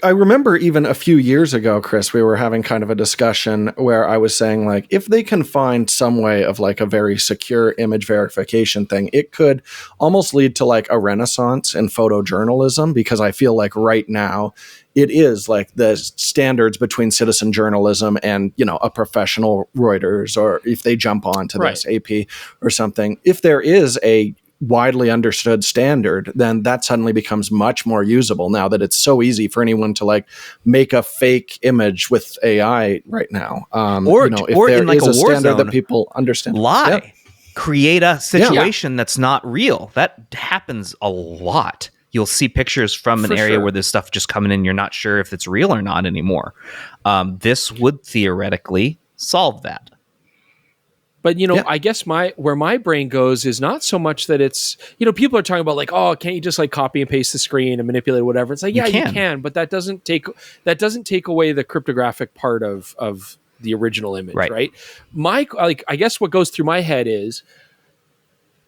I remember even a few years ago, Chris, we were having kind of a discussion where I was saying, like, if they can find some way of like a very secure image verification thing, it could almost lead to like a renaissance in photojournalism, because I feel like right now it is like the standards between citizen journalism and, you know, a professional Reuters, or if they jump onto this AP or something, if there is a widely understood standard, then that suddenly becomes much more usable now that it's so easy for anyone to like make a fake image with AI right now. Or, you know, if or there in like is a a war standard zone, that people understand. lie, Yeah. create a situation that's not real. That happens a lot. You'll see pictures from an area where there's stuff just coming in. You're not sure if it's real or not anymore. This would theoretically solve that. But, you know, I guess where my brain goes is not so much that it's, you know, people are talking about like, oh, can't you just like copy and paste the screen and manipulate whatever? It's like, yeah, you can, but that doesn't take away the cryptographic part of the original image, right? I guess what goes through my head is,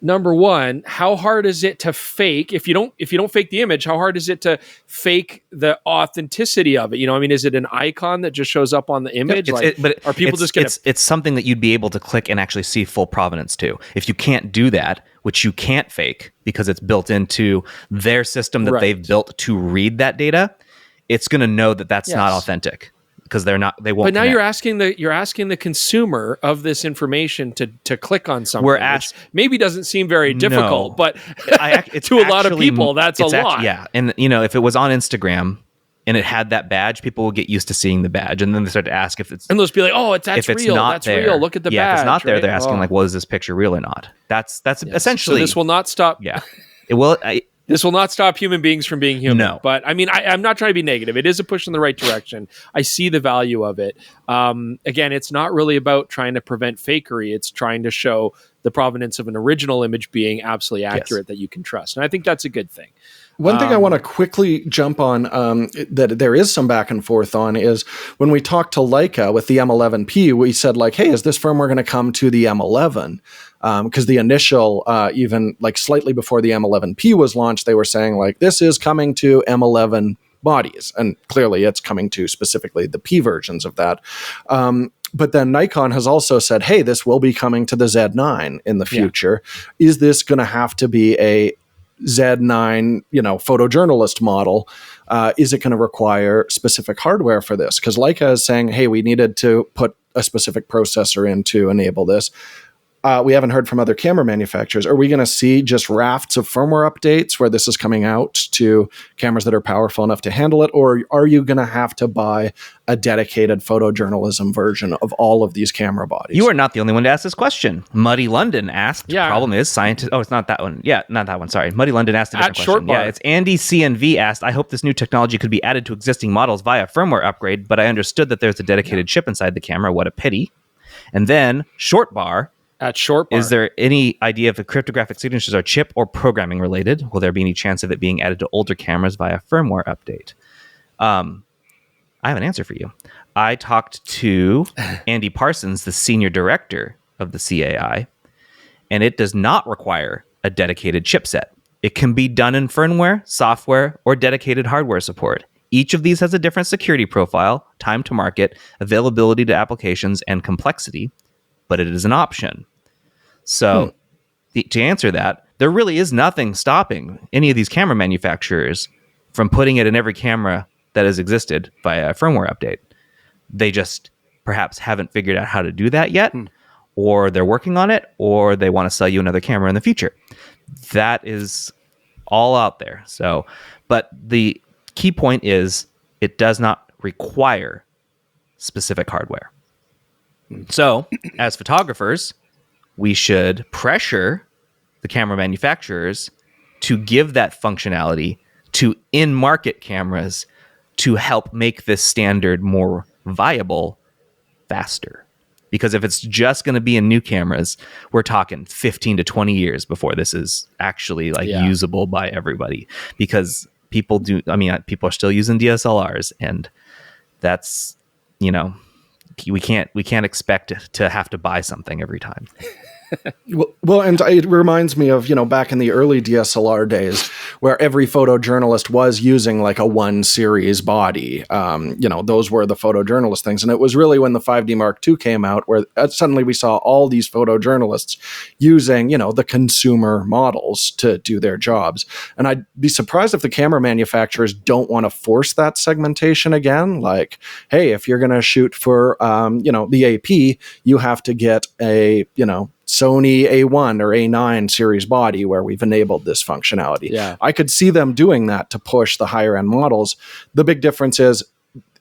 number one, how hard is it to fake if you don't fake the image? How hard is it to fake the authenticity of it? You know, I mean, is it an icon that just shows up on the image? Are people just going to? It's something that you'd be able to click and actually see full provenance to. If you can't do that, which you can't fake because it's built into their system that they've built to read that data, it's going to know that that's not authentic. Because they won't. But now you're asking the consumer of this information to click on something. Which maybe doesn't seem very difficult, but to a lot of people, that's a lot. Yeah, and you know, if it was on Instagram and it had that badge, people will get used to seeing the badge, and then they start to ask if it's. And they'll just be like, "Oh, that's real. That's real. Look at the badge." If it's not there, they're asking like, "Well, is this picture real or not?" That's essentially. So this will not stop. Yeah, it will. This will not stop human beings from being human. No. But I mean, I'm not trying to be negative. It is a push in the right direction. I see the value of it. Again, it's not really about trying to prevent fakery. It's trying to show the provenance of an original image being absolutely accurate that you can trust. And I think that's a good thing. One thing I want to quickly jump on that there is some back and forth on is when we talked to Leica with the M11P, we said like, hey, is this firmware going to come to the M11? Because the initial, even like slightly before the M11P was launched, they were saying like, this is coming to M11 bodies. And clearly it's coming to specifically the P versions of that. But then Nikon has also said, hey, this will be coming to the Z9 in the future. Yeah. Is this going to have to be a Z9, you know, photojournalist model? Is it going to require specific hardware for this? Because Leica is saying, hey, we needed to put a specific processor in to enable this. We haven't heard from other camera manufacturers. Are we going to see just rafts of firmware updates where this is coming out to cameras that are powerful enough to handle it? Or are you going to have to buy a dedicated photojournalism version of all of these camera bodies? You are not the only one to ask this question. Muddy London asked, problem is scientists... Oh, it's not that one. Yeah, not that one. Sorry. Muddy London asked a different question. Yeah, it's Andy CNV asked, I hope this new technology could be added to existing models via firmware upgrade, but I understood that there's a dedicated chip inside the camera. What a pity. And then Short Bar... Is there any idea if the cryptographic signatures are chip or programming related? Will there be any chance of it being added to older cameras via firmware update? I have an answer for you. I talked to Andy Parsons, the senior director of the CAI, and it does not require a dedicated chipset. It can be done in firmware, software, or dedicated hardware support. Each of these has a different security profile, time to market, availability to applications, and complexity, but it is an option. So to answer that, there really is nothing stopping any of these camera manufacturers from putting it in every camera that has existed via a firmware update. They just perhaps haven't figured out how to do that yet, or they're working on it, or they want to sell you another camera in the future. That is all out there. So, but the key point is it does not require specific hardware. So, as photographers, we should pressure the camera manufacturers to give that functionality to in-market cameras to help make this standard more viable faster. Because if it's just going to be in new cameras, we're talking 15 to 20 years before this is actually usable by everybody. Because people are still using DSLRs, and that's, we can't expect to have to buy something every time. Well, and it reminds me of, back in the early DSLR days where every photojournalist was using like a 1 series body. Those were the photojournalist things. And it was really when the 5D Mark II came out where suddenly we saw all these photojournalists using, the consumer models to do their jobs. And I'd be surprised if the camera manufacturers don't want to force that segmentation again. Like, hey, if you're going to shoot for, the AP, you have to get a, Sony A1 or A9 series body where we've enabled this functionality. Yeah. I could see them doing that to push the higher end models. The big difference is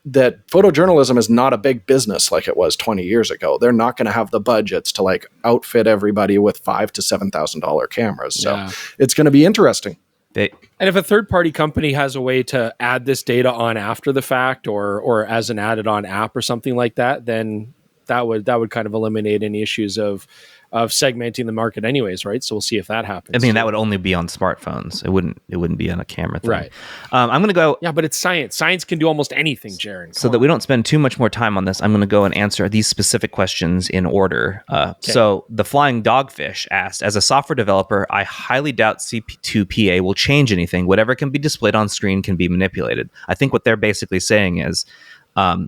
that photojournalism is not a big business like it was 20 years ago. They're not going to have the budgets to like outfit everybody with $5,000 to $7,000 cameras. So it's going to be interesting. And if a third-party company has a way to add this data on after the fact or as an added-on app or something like that, then that would kind of eliminate any issues of segmenting the market anyways, right? So we'll see if that happens. I mean, that would only be on smartphones. It wouldn't be on a camera thing. Right. I'm going to go... Yeah, but it's science. Science can do almost anything, Jaron. So that we don't spend too much more time on this, I'm going to go and answer these specific questions in order. So the Flying Dogfish asked, as a software developer, I highly doubt C2PA will change anything. Whatever can be displayed on screen can be manipulated. I think what they're basically saying is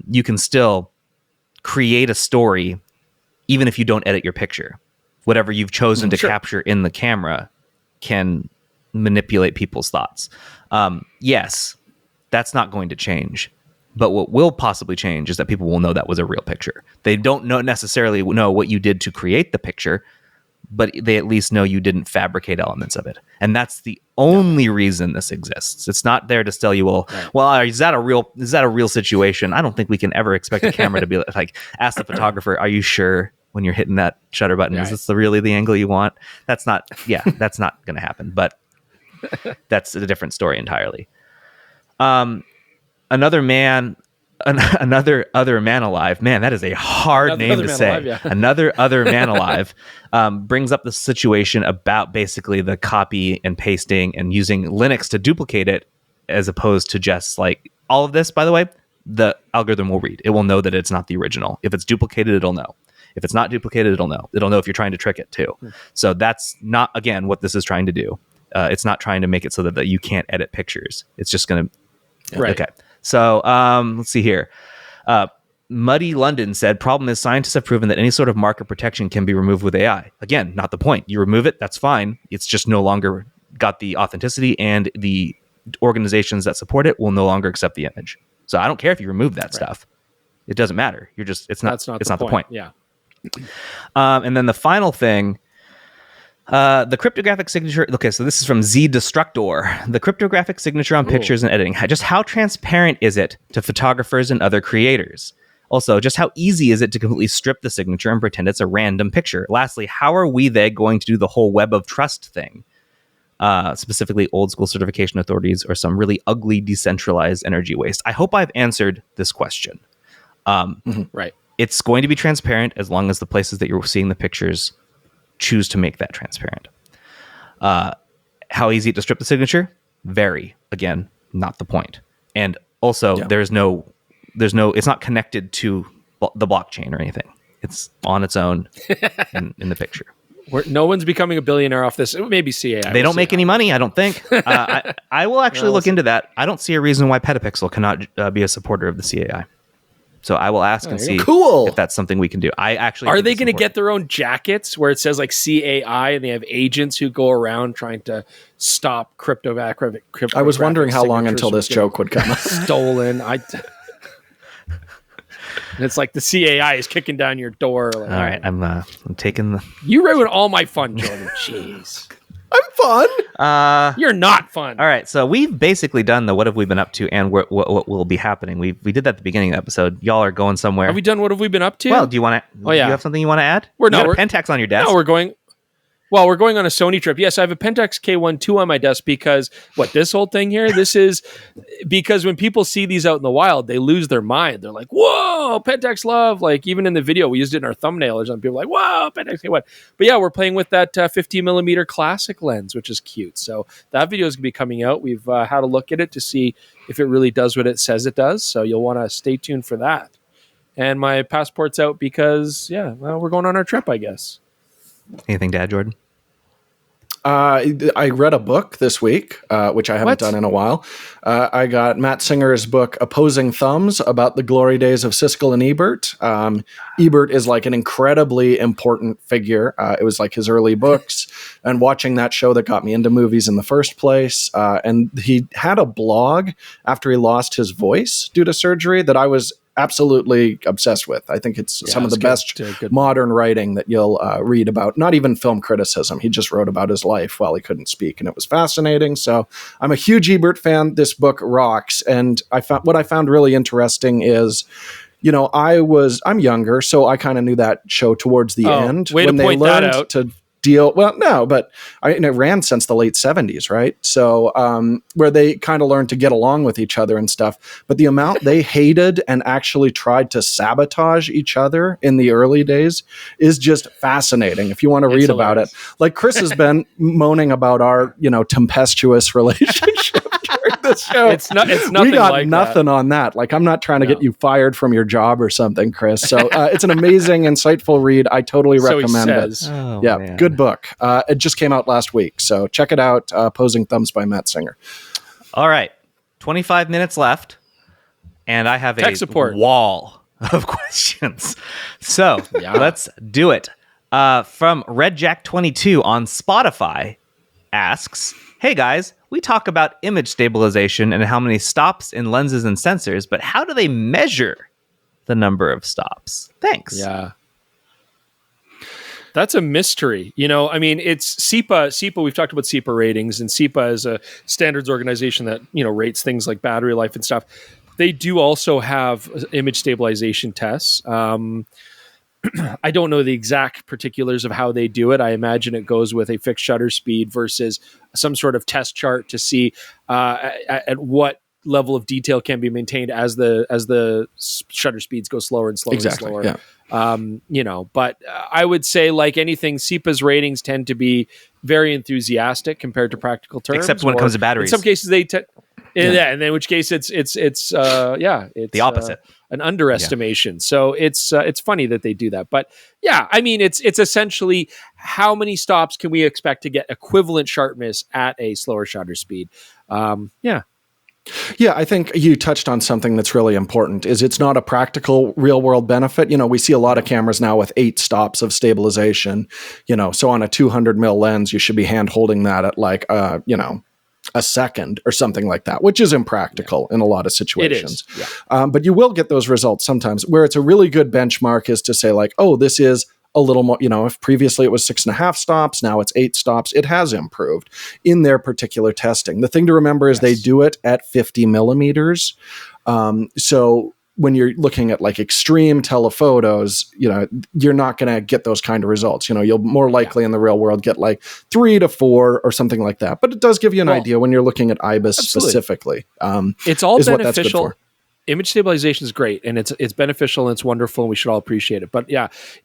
you can still create a story even if you don't edit your picture. Whatever you've chosen to capture in the camera can manipulate people's thoughts. Yes, that's not going to change. But what will possibly change is that people will know that was a real picture. They don't necessarily know what you did to create the picture, but they at least know you didn't fabricate elements of it. And that's the only reason this exists. It's not there to tell you, is that a real situation? I don't think we can ever expect a camera to be like, ask the photographer, are you sure when you're hitting that shutter button, is this really the angle you want? That's not going to happen, but that's a different story entirely. Another man alive. Man, that is a hard name to say. Alive, yeah. Another other man alive brings up the situation about basically the copy and pasting and using Linux to duplicate it, as opposed to just like all of this. By the way, the algorithm will read. It will know that it's not the original. If it's duplicated, it'll know. If it's not duplicated, it'll know. It'll know if you're trying to trick it too. So that's not, again, what this is trying to do. It's not trying to make it so that you can't edit pictures. It's just going to... Right. Okay. So let's see here. Muddy London said, problem is scientists have proven that any sort of marker protection can be removed with AI. Again, not the point. You remove it, that's fine. It's just no longer got the authenticity, and the organizations that support it will no longer accept the image. So I don't care if you remove that stuff. It doesn't matter. It's not the point. Yeah. And then the final thing, the cryptographic signature. Okay, so this is from Z Destructor. The cryptographic signature on pictures and editing. Just how transparent is it to photographers and other creators? Also, just how easy is it to completely strip the signature and pretend it's a random picture? Lastly, how are they going to do the whole web of trust thing? Specifically, old school certification authorities or some really ugly decentralized energy waste. I hope I've answered this question. Right. It's going to be transparent as long as the places that you're seeing the pictures choose to make that transparent. How easy to strip the signature? Very. Again, not the point. And also, there's no, it's not connected to the blockchain or anything. It's on its own in the picture. No one's becoming a billionaire off this. Maybe CAI. They don't make any money, I don't think. I will actually look into that. I don't see a reason why PetaPixel cannot be a supporter of the CAI. So I will ask and see if that's something we can do. Are they going to get their own jackets where it says like CAI and they have agents who go around trying to stop cryptographic? I was wondering how long until this joke would come. Stolen. And it's like the CAI is kicking down your door. Like, all right, I'm taking the. You ruined all my fun, Jordan. Jeez. I'm fun. You're not fun. All right, so we've basically done the what have we been up to and what will be happening. We did that at the beginning of the episode. Y'all are going somewhere. Have we done what have we been up to? Well, do you want to? Do you have something you want to add? You got a Pentax on your desk. No, we're going on a Sony trip. Yes, I have a Pentax K1 II on my desk because this whole thing here, this is because when people see these out in the wild, they lose their mind. They're like, whoa, Pentax love. Like even in the video, we used it in our thumbnail or something. People are like, whoa, Pentax K1. But yeah, we're playing with that 50 millimeter classic lens, which is cute. So that video is going to be coming out. We've had a look at it to see if it really does what it says it does. So you'll want to stay tuned for that. And my passport's out because, we're going on our trip, I guess. Anything to add, Jordan? I read a book this week, which I haven't done in a while. I got Matt Singer's book, Opposing Thumbs, about the glory days of Siskel and Ebert. Ebert is like an incredibly important figure. It was like his early books and watching that show that got me into movies in the first place. And he had a blog after he lost his voice due to surgery that I was absolutely obsessed with. I think it's some of the best modern writing that you'll read about, not even film criticism. He just wrote about his life while he couldn't speak, and it was fascinating. So I'm a huge Ebert fan. This book rocks. And what I found really interesting is, I'm younger, so I kind of knew that show towards the end. Way when to point that out. To but it ran since the late 70s, right? So where they kind of learned to get along with each other and stuff. But the amount they hated and actually tried to sabotage each other in the early days is just fascinating. If you want to read about it, like Chris has been moaning about our, tempestuous relationship during this show. It's nothing. We got nothing on that. Like, I'm not trying to get you fired from your job or something, Chris. So it's an amazing, insightful read. I totally recommend it. Oh, yeah, man. good book. It just came out last week, so check it out. Opposing Thumbs by Matt Singer. All right, 25 minutes left, and I have Tech support. Wall of questions. So let's do it. From RedJack22 on Spotify asks, "Hey guys, we talk about image stabilization and how many stops in lenses and sensors, but how do they measure the number of stops? Thanks." Yeah. That's a mystery. It's SEPA. We've talked about SEPA ratings, and SEPA is a standards organization that, rates things like battery life and stuff. They do also have image stabilization tests. I don't know the exact particulars of how they do it. I imagine it goes with a fixed shutter speed versus some sort of test chart to see at what level of detail can be maintained as the shutter speeds go slower and slower and slower. Yeah. But I would say, like anything, SEPA's ratings tend to be very enthusiastic compared to practical terms. Except when it comes to batteries. In some cases, and in which case it's the opposite, an underestimation. So it's funny that they do that, but it's essentially how many stops can we expect to get equivalent sharpness at a slower shutter speed. Yeah, I think you touched on something that's really important. Is it's not a practical real world benefit. We see a lot of cameras now with 8 stops of stabilization. So on a 200 mil lens, you should be hand holding that at like a second or something like that, which is impractical in a lot of situations. It is. Yeah. But you will get those results sometimes. Where it's a really good benchmark is to say like, oh, this is a little more, if previously it was 6.5 stops, now it's 8 stops, it has improved in their particular testing. The thing to remember is they do it at 50 millimeters. So when you're looking at like extreme telephotos, you're not going to get those kind of results. You'll more likely in the real world get like 3 to 4 or something like that. But it does give you an idea when you're looking at IBIS specifically. It's all beneficial. Image stabilization is great, and it's beneficial and it's wonderful, and we should all appreciate it. But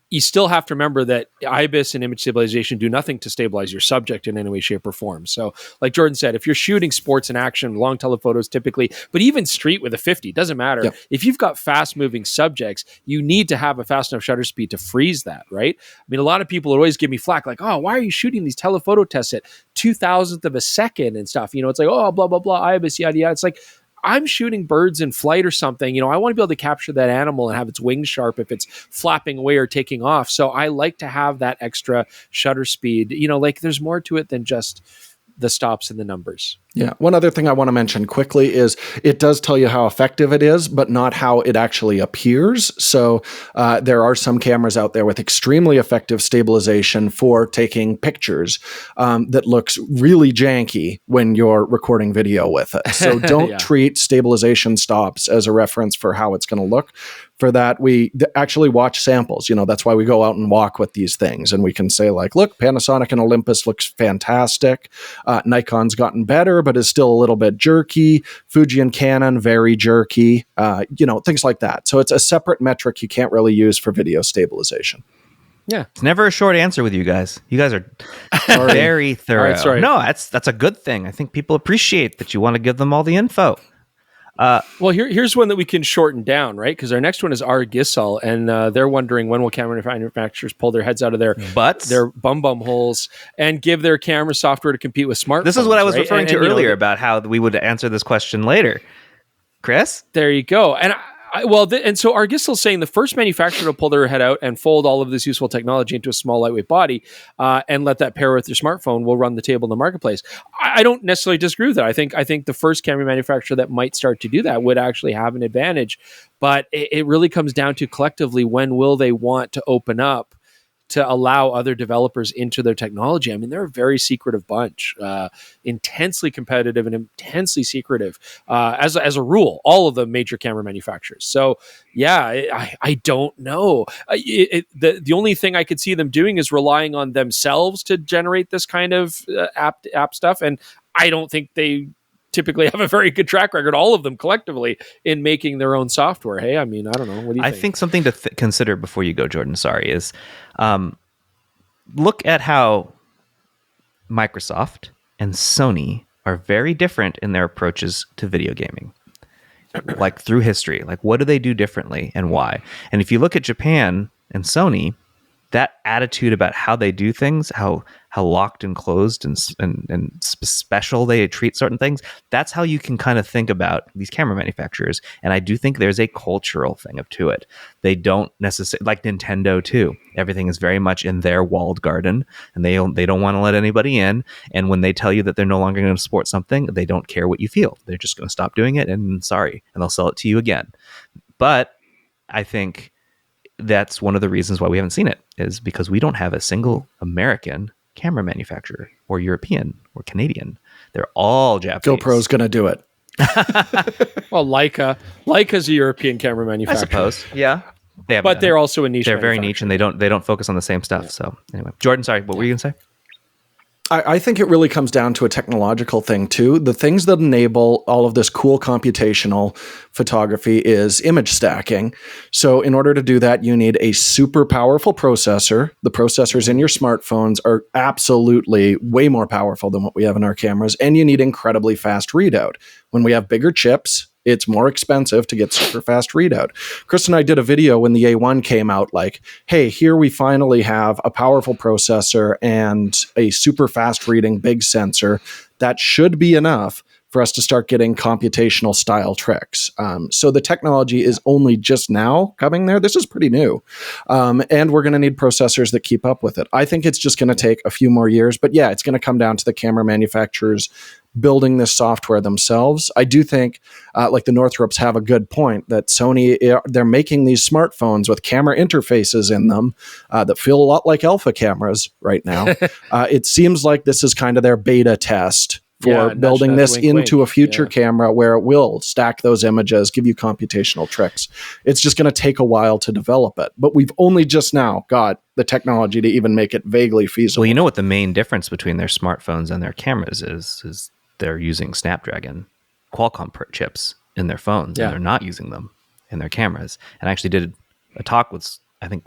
you still have to remember that IBIS and image stabilization do nothing to stabilize your subject in any way, shape, or form. So, like Jordan said, if you're shooting sports and action, long telephotos typically, but even street with a 50, doesn't matter. Yep. If you've got fast-moving subjects, you need to have a fast enough shutter speed to freeze that, right? I mean, a lot of people would always give me flack, like, "Oh, why are you shooting these telephoto tests at 2,000th of a second and stuff?" It's like, "Oh, blah, blah, blah, IBIS, yada, yada." It's like, I'm shooting birds in flight or something. I want to be able to capture that animal and have its wings sharp if it's flapping away or taking off. So I like to have that extra shutter speed. There's more to it than just the stops and the numbers. Yeah. One other thing I want to mention quickly is it does tell you how effective it is, but not how it actually appears. So there are some cameras out there with extremely effective stabilization for taking pictures that looks really janky when you're recording video with it. So don't treat stabilization stops as a reference for how it's going to look. For that, we actually watch samples. That's why we go out and walk with these things. And we can say like, look, Panasonic and Olympus looks fantastic. Nikon's gotten better, but is still a little bit jerky. Fuji and Canon, very jerky. Things like that. So it's a separate metric you can't really use for video stabilization. Yeah. It's never a short answer with you guys. You guys are very thorough. Right, sorry. No, that's a good thing. I think people appreciate that you want to give them all the info. Well, here's one that we can shorten down, right? Because our next one is Argisol, and they're wondering when will camera manufacturers pull their heads out of their bum holes and give their camera software to compete with smartphones. This is what I was right? referring to earlier about how we would answer this question later. Chris? There you go. And and so Argisol's saying the first manufacturer to pull their head out and fold all of this useful technology into a small, lightweight body and let that pair with your smartphone will run the table in the marketplace. I don't necessarily disagree with that. I think the first camera manufacturer that might start to do that would actually have an advantage. But it really comes down to collectively, when will they want to open up to allow other developers into their technology? I mean, they're a very secretive bunch, intensely competitive and intensely secretive, as a rule, all of the major camera manufacturers. So, yeah, I don't know. The only thing I could see them doing is relying on themselves to generate this kind of app stuff. And I don't think they typically have a very good track record, all of them collectively, in making their own software. Hey, I mean, I don't know. What do you think? I think something to consider before you go, Jordan, is look at how Microsoft and Sony are very different in their approaches to video gaming. Like through history, like what do they do differently and why? And if you look at Japan and Sony, that attitude about how they do things, how locked and closed and special they treat certain things, that's how you can kind of think about these camera manufacturers. And I do think there's a cultural thing to it. They don't necessarily, like Nintendo too. Everything is very much in their walled garden, and they don't want to let anybody in. And when they tell you that they're no longer going to support something, they don't care what you feel. They're just going to stop doing it, and sorry, and they'll sell it to you again. But I think that's one of the reasons why we haven't seen it, is because we don't have a single American camera manufacturer, or European, or Canadian. They're all Japanese. GoPro's going to do it. Well, Leica's a European camera manufacturer, I suppose. Yeah, but they're also a niche. They're very niche, and they don't focus on the same stuff. Yeah. So anyway, Jordan, sorry, what were you going to say? I think it really comes down to a technological thing too. The things that enable all of this cool computational photography is image stacking. So in order to do that, you need a super powerful processor. The processors in your smartphones are absolutely way more powerful than what we have in our cameras. And you need incredibly fast readout. When we have bigger chips, it's more expensive to get super fast readout. Chris and I did a video when the A1 came out, like, hey, here we finally have a powerful processor and a super fast reading big sensor. That should be enough for us to start getting computational style tricks. So the technology is only just now coming there. This is pretty new. And we're going to need processors that keep up with it. I think it's just going to take a few more years. But yeah, it's going to come down to the camera manufacturers building this software themselves. I do think, like the Northrops have a good point, that Sony, they're making these smartphones with camera interfaces in them that feel a lot like alpha cameras right now. It seems like this is kind of their beta test for building this into a future camera where it will stack those images, give you computational tricks. It's just going to take a while to develop it. But we've only just now got the technology to even make it vaguely feasible. Well, you know what the main difference between their smartphones and their cameras is they're using Snapdragon Qualcomm chips in their phones, and they're not using them in their cameras. And I actually did a talk with, I think,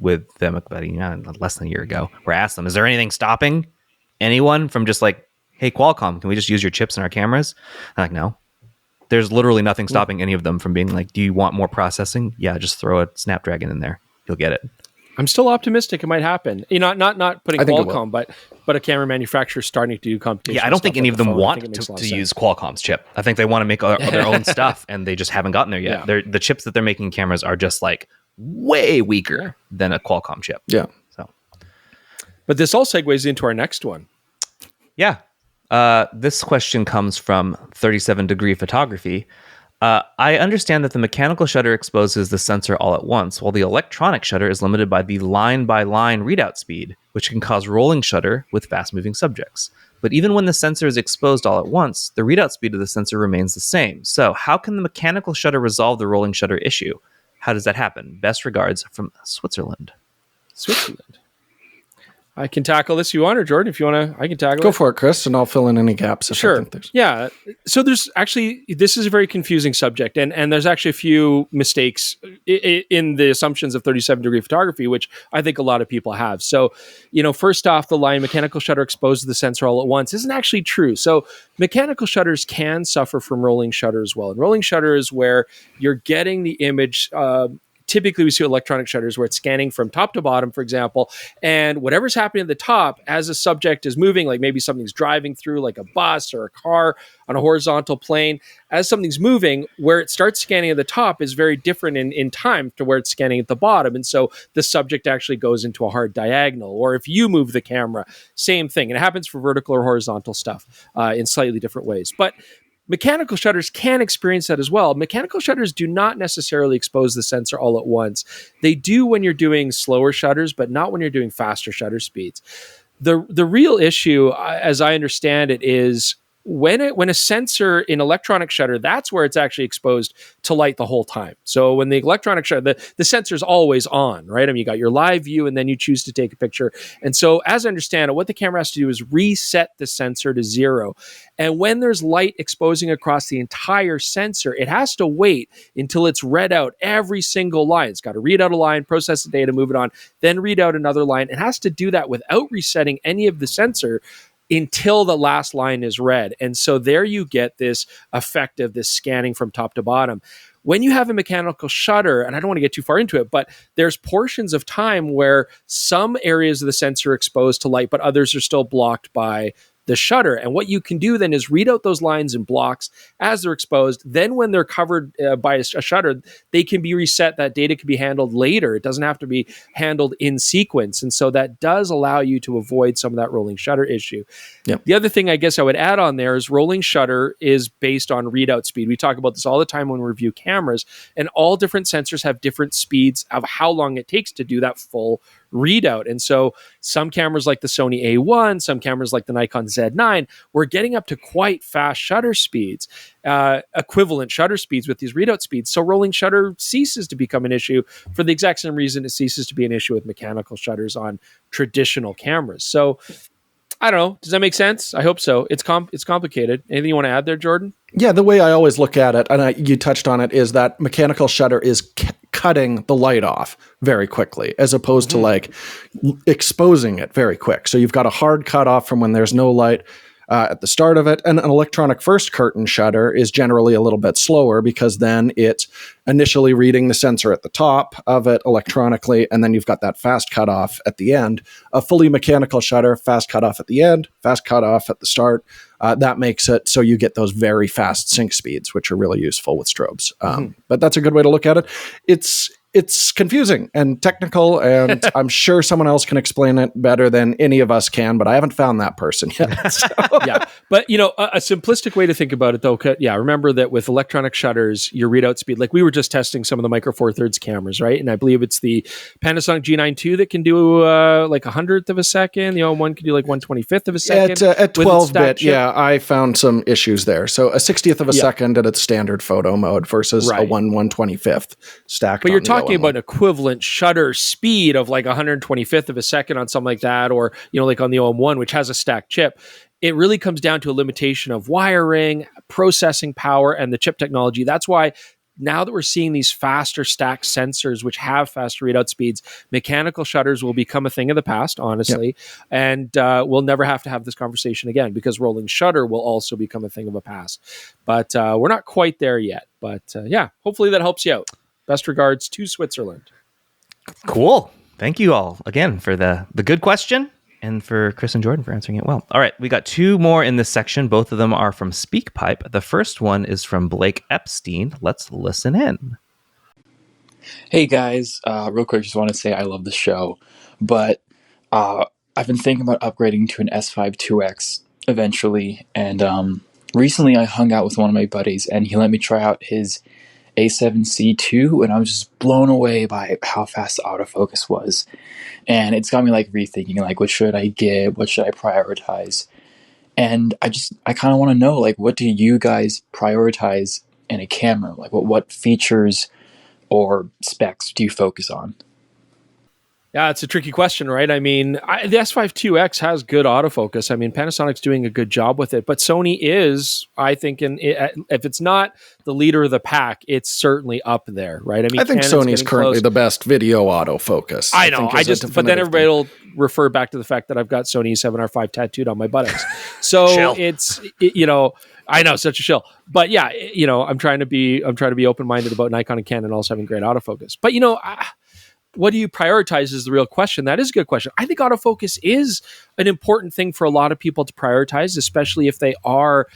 with them about less than a year ago, where I asked them, is there anything stopping anyone from just like, hey, Qualcomm, can we just use your chips in our cameras? I'm like, no. There's literally nothing stopping any of them from being like, do you want more processing? Yeah, just throw a Snapdragon in there. You'll get it. I'm still optimistic it might happen. You know, not putting Qualcomm, but a camera manufacturer starting to do computation. Yeah, I don't think any of them want to use Qualcomm's chip. I think they want to make their own stuff, and they just haven't gotten there yet. Yeah. The chips that they're making in cameras are just like way weaker than a Qualcomm chip. Yeah. So, but this all segues into our next one. Yeah. This question comes from 37 Degree Photography. I understand that the mechanical shutter exposes the sensor all at once, while the electronic shutter is limited by the line-by-line readout speed, which can cause rolling shutter with fast-moving subjects. But even when the sensor is exposed all at once, the readout speed of the sensor remains the same. So how can the mechanical shutter resolve the rolling shutter issue? How does that happen? Best regards from Switzerland. I can tackle this if you want, or Jordan, if you want to, I can tackle it. Go for it, Chris, and I'll fill in any gaps if I Sure. think there's. Yeah. So there's actually, this is a very confusing subject, and there's actually a few mistakes in the assumptions of 37-degree photography, which I think a lot of people have. So, first off, the line mechanical shutter exposed to the sensor all at once isn't actually true. So mechanical shutters can suffer from rolling shutter as well. And rolling shutter is where you're getting the image, typically we see electronic shutters where it's scanning from top to bottom, for example, and whatever's happening at the top as a subject is moving, like maybe something's driving through like a bus or a car on a horizontal plane, as something's moving, where it starts scanning at the top is very different in time to where it's scanning at the bottom. And so the subject actually goes into a hard diagonal. Or if you move the camera, same thing. And it happens for vertical or horizontal stuff in slightly different ways. But mechanical shutters can experience that as well. Mechanical shutters do not necessarily expose the sensor all at once. They do when you're doing slower shutters, but not when you're doing faster shutter speeds. The real issue, as I understand it, is when a sensor in electronic shutter, that's where it's actually exposed to light the whole time. So when the electronic shutter, the sensor is always on, right? I mean, you got your live view and then you choose to take a picture. And so as I understand it, what the camera has to do is reset the sensor to 0. And when there's light exposing across the entire sensor, it has to wait until it's read out every single line. It's got to read out a line, process the data, move it on, then read out another line. It has to do that without resetting any of the sensor until the last line is read. And so there you get this effect of this scanning from top to bottom. When you have a mechanical shutter, and I don't want to get too far into it, but there's portions of time where some areas of the sensor are exposed to light, but others are still blocked by the shutter. And what you can do then is read out those lines in blocks as they're exposed. Then when they're covered by a shutter, they can be reset. That data can be handled later. It doesn't have to be handled in sequence. And so that does allow you to avoid some of that rolling shutter issue. Yep. The other thing I guess I would add on there is rolling shutter is based on readout speed. We talk about this all the time when we review cameras, and all different sensors have different speeds of how long it takes to do that full readout. And so some cameras like the Sony A1, some cameras like the Nikon Z9, we're getting up to quite fast shutter speeds, equivalent shutter speeds with these readout speeds. So rolling shutter ceases to become an issue for the exact same reason it ceases to be an issue with mechanical shutters on traditional cameras. So I don't know. Does that make sense? I hope so. It's complicated. Anything you want to add there, Jordan? Yeah, the way I always look at it, and you touched on it, is that mechanical shutter is cutting the light off very quickly, as opposed to like exposing it very quick. So you've got a hard cutoff from when there's no light at the start of it. And an electronic first curtain shutter is generally a little bit slower because then it's initially reading the sensor at the top of it electronically, and then you've got that fast cutoff at the end. A fully mechanical shutter, fast cutoff at the end, fast cutoff at the start. That makes it so you get those very fast sync speeds, which are really useful with strobes. But that's a good way to look at it. It's confusing and technical, and I'm sure someone else can explain it better than any of us can, but I haven't found that person yet. So. Yeah. But, a simplistic way to think about it, though, remember that with electronic shutters, your readout speed, like we were just testing some of the Micro Four Thirds cameras, right? And I believe it's the Panasonic G9 II that can do like 100th of a second. The one can do like 1/25th of a second. At 12-bit, I found some issues there. So a 60th of a second at its standard photo mode versus a 1/125th stacked. But you're talking about an equivalent shutter speed of like 125th of a second on something like that, or like on the OM1, which has a stacked chip. It really comes down to a limitation of wiring, processing power, and the chip technology. That's why now that we're seeing these faster stacked sensors, which have faster readout speeds, mechanical shutters will become a thing of the past, honestly. And we'll never have to have this conversation again because rolling shutter will also become a thing of the past. But we're not quite there yet. But hopefully that helps you out. Best regards to Switzerland. Cool. Thank you all again for the good question, and for Chris and Jordan for answering it well. All right, we got 2 more in this section. Both of them are from SpeakPipe. The first one is from Blake Epstein. Let's listen in. Hey guys, real quick, just want to say I love the show, but I've been thinking about upgrading to an S5 2X eventually, and recently I hung out with one of my buddies, and he let me try out his A7C II, and I was just blown away by how fast the autofocus was. And it's got me like rethinking, like, what should I get? What should I prioritize? And I kind of want to know, like, what do you guys prioritize in a camera? Like, what features or specs do you focus on? Yeah, it's a tricky question, right? I mean, the S5 IIX has good autofocus. I mean, Panasonic's doing a good job with it, but Sony is, I think, if it's not the leader of the pack, it's certainly up there, right? I mean, I think Canon's Sony's getting currently close. the best video autofocus. I know. think is a But then definitive everybody thing. will refer back to the fact that I've got Sony 7R5 tattooed on my buttocks. So Chill. I know, such a shill. But yeah, I'm trying to be open-minded about Nikon and Canon also having great autofocus. But what do you prioritize is the real question. That is a good question. I think autofocus is an important thing for a lot of people to prioritize, especially if they are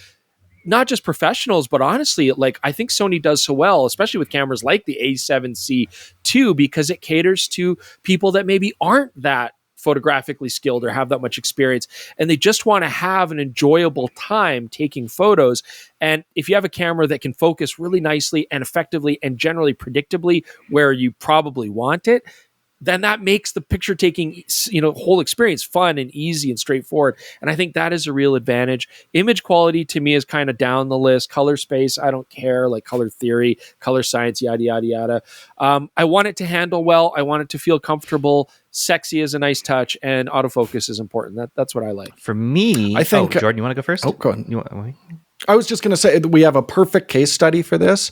not just professionals, but honestly, like I think Sony does so well, especially with cameras like the A7C II, because it caters to people that maybe aren't that photographically skilled or have that much experience, and they just want to have an enjoyable time taking photos. And if you have a camera that can focus really nicely and effectively and generally predictably where you probably want it, then that makes the picture taking, whole experience fun and easy and straightforward. And I think that is a real advantage. Image quality to me is kind of down the list. Color space, I don't care, like color theory, color science, yada, yada, yada. I want it to handle well. I want it to feel comfortable. Sexy is a nice touch, and autofocus is important. That's what I like. For me, I think- Jordan, you want to go first? Oh, go ahead. You want, I was just going to say we have a perfect case study for this,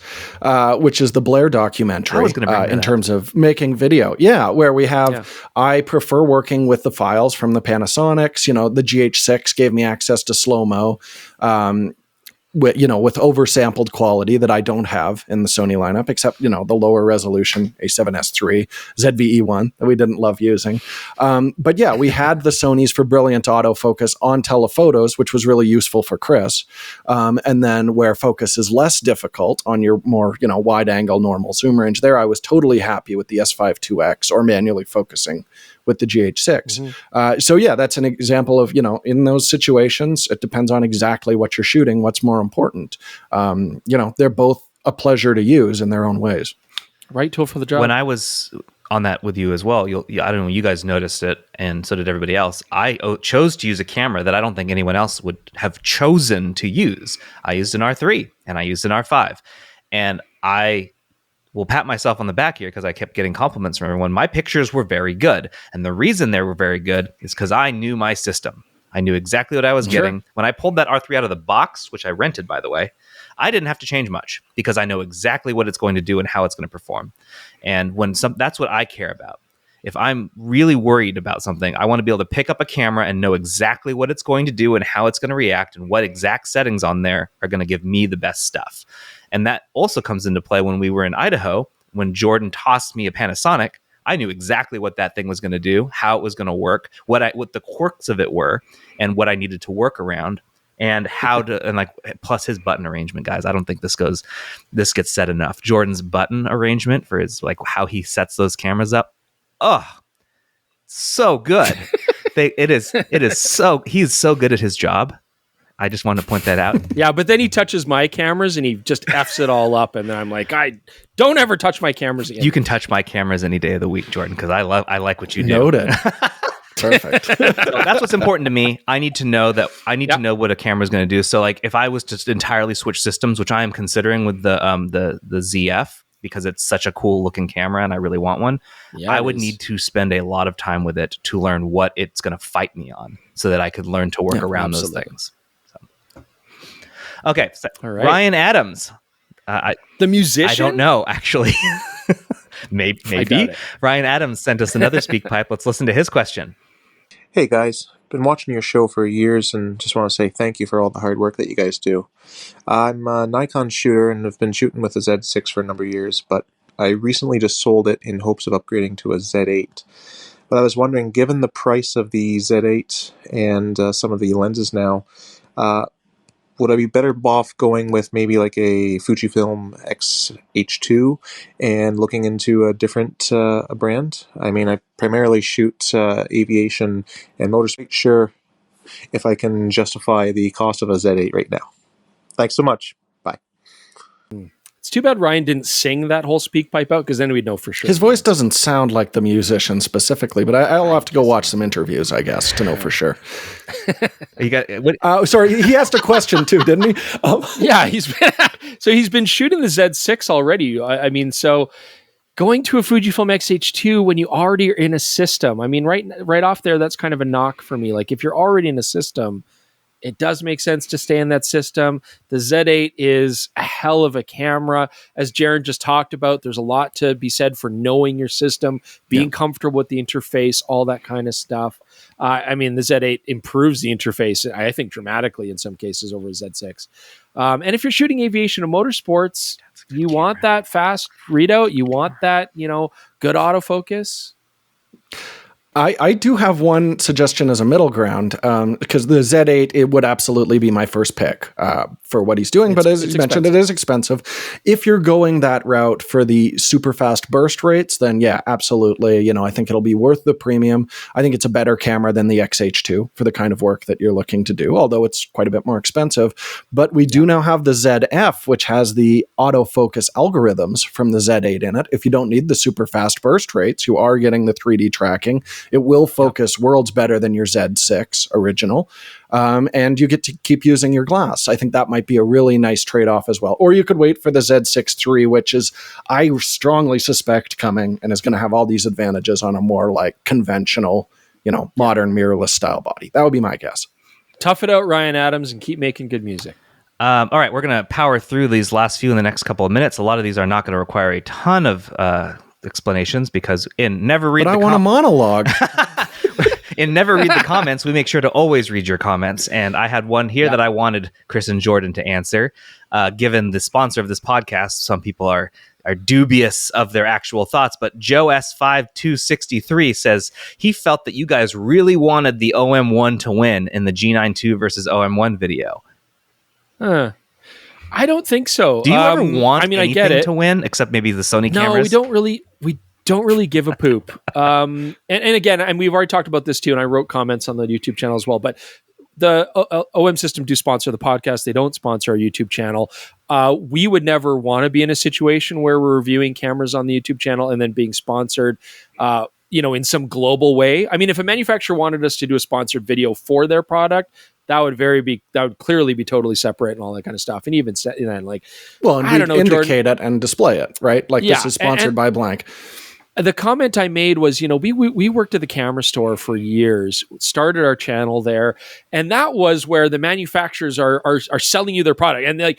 which is the Blair documentary. I was gonna bring that in up. terms of making video. Yeah, where we have, I prefer working with the files from the Panasonics. The GH6 gave me access to slow-mo. With oversampled quality that I don't have in the Sony lineup, except, the lower resolution A7S III, ZVE1 that we didn't love using. But yeah, we had the Sonys for brilliant autofocus on telephotos, which was really useful for Chris. And then where focus is less difficult on your more, wide angle normal zoom range there, I was totally happy with the S5 IIX or manually focusing with the GH6. So yeah, that's an example of, in those situations, it depends on exactly what you're shooting, what's more important. They're both a pleasure to use in their own ways. Right tool for the job. when I was on that with you as well, I don't know, you guys noticed it, and so did everybody else. I chose to use a camera that I don't think anyone else would have chosen to use. I used an R3 and I used an R5, and I will pat myself on the back here because I kept getting compliments from everyone. My pictures were very good. And the reason they were very good is because I knew my system. I knew exactly what I was getting. When I pulled that R3 out of the box, which I rented, by the way, I didn't have to change much because I know exactly what it's going to do and how it's going to perform. And that's what I care about. If I'm really worried about something, I want to be able to pick up a camera and know exactly what it's going to do and how it's going to react and what exact settings on there are going to give me the best stuff. And that also comes into play when we were in Idaho. When Jordan tossed me a Panasonic, I knew exactly what that thing was going to do, how it was going to work, what the quirks of it were, and what I needed to work around, and plus his button arrangement, guys. I don't think this gets said enough. Jordan's button arrangement for his how he sets those cameras up. Oh, so good. He's so good at his job. I just wanted to point that out. Yeah, but then he touches my cameras and he just F's it all up. And then I'm like, I don't ever touch my cameras again. You can touch my cameras any day of the week, Jordan, because I like what you do. Noted. Perfect. So that's what's important to me. I need to know to know what a camera is going to do. So if I was to entirely switch systems, which I am considering with the ZF, because it's such a cool looking camera and I really want one, I would need to spend a lot of time with it to learn what it's going to fight me on so that I could learn to work around those things. Okay, so all right. Ryan Adams. The musician? I don't know, actually. Maybe. Ryan Adams sent us another speak pipe. Let's listen to his question. Hey guys, been watching your show for years and just want to say thank you for all the hard work that you guys do. I'm a Nikon shooter and have been shooting with a Z6 for a number of years, but I recently just sold it in hopes of upgrading to a Z8. But I was wondering, given the price of the Z8 and some of the lenses now, would I be better off going with maybe like a Fujifilm X-H2 and looking into a different brand? I mean, I primarily shoot aviation and motorsport. Sure, if I can justify the cost of a Z8 right now. Thanks so much. Bye. It's too bad Ryan didn't sing that whole speak pipe out, because then we'd know for sure. His voice doesn't sound like the musician specifically, but I'll have to go watch some interviews, I guess, to know for sure. You got what? Sorry, he asked a question too, didn't he? Yeah, he's been shooting the Z6 already. I mean, so going to a Fujifilm X-H2 when you already are in a system. I mean, right off there, that's kind of a knock for me. Like if you're already in a system, it does make sense to stay in that system. The Z8 is a hell of a camera. As Jaron just talked about, there's a lot to be said for knowing your system, being comfortable with the interface, all that kind of stuff. I mean, the Z8 improves the interface, I think, dramatically in some cases over Z6. And if you're shooting aviation and motorsports, you want that fast readout. You want that, good autofocus. I do have one suggestion as a middle ground, because the Z8, it would absolutely be my first pick for what he's doing. But as you mentioned, it is expensive. If you're going that route for the super fast burst rates, then yeah, absolutely. I think it'll be worth the premium. I think it's a better camera than the X-H2 for the kind of work that you're looking to do, although it's quite a bit more expensive. But we do now have the ZF, which has the autofocus algorithms from the Z8 in it. If you don't need the super fast burst rates, you are getting the 3D tracking. It will focus worlds better than your Z6 original. And you get to keep using your glass. I think that might be a really nice trade-off as well. Or you could wait for the Z6 III, which is, I strongly suspect, coming and is going to have all these advantages on a more like conventional, modern mirrorless style body. That would be my guess. Tough it out, Ryan Adams, and keep making good music. All right, we're going to power through these last few in the next couple of minutes. A lot of these are not going to require a ton of explanations because in Never Read But I want a monologue. In Never Read the Comments, we make sure to always read your comments. And I had one here that I wanted Chris and Jordan to answer. Given the sponsor of this podcast, some people are dubious of their actual thoughts. But Joe S5263 says he felt that you guys really wanted the OM1 to win in the G9 II versus OM1 video. I don't think so. Do you ever want anything I get it. to win, except maybe the Sony cameras? No, we don't really give a poop. And again, and we've already talked about this too, and I wrote comments on the YouTube channel as well, but the OM system do sponsor the podcast. They don't sponsor our YouTube channel. We would never want to be in a situation where we're reviewing cameras on the YouTube channel and then being sponsored, in some global way. I mean, if a manufacturer wanted us to do a sponsored video for their product, that would clearly be totally separate and all that kind of stuff. And even then, like, and I don't know, indicate Jordan, it and display it, right? Like this is sponsored by blank. The comment I made was, we worked at the camera store for years, started our channel there, and that was where the manufacturers are selling you their product. And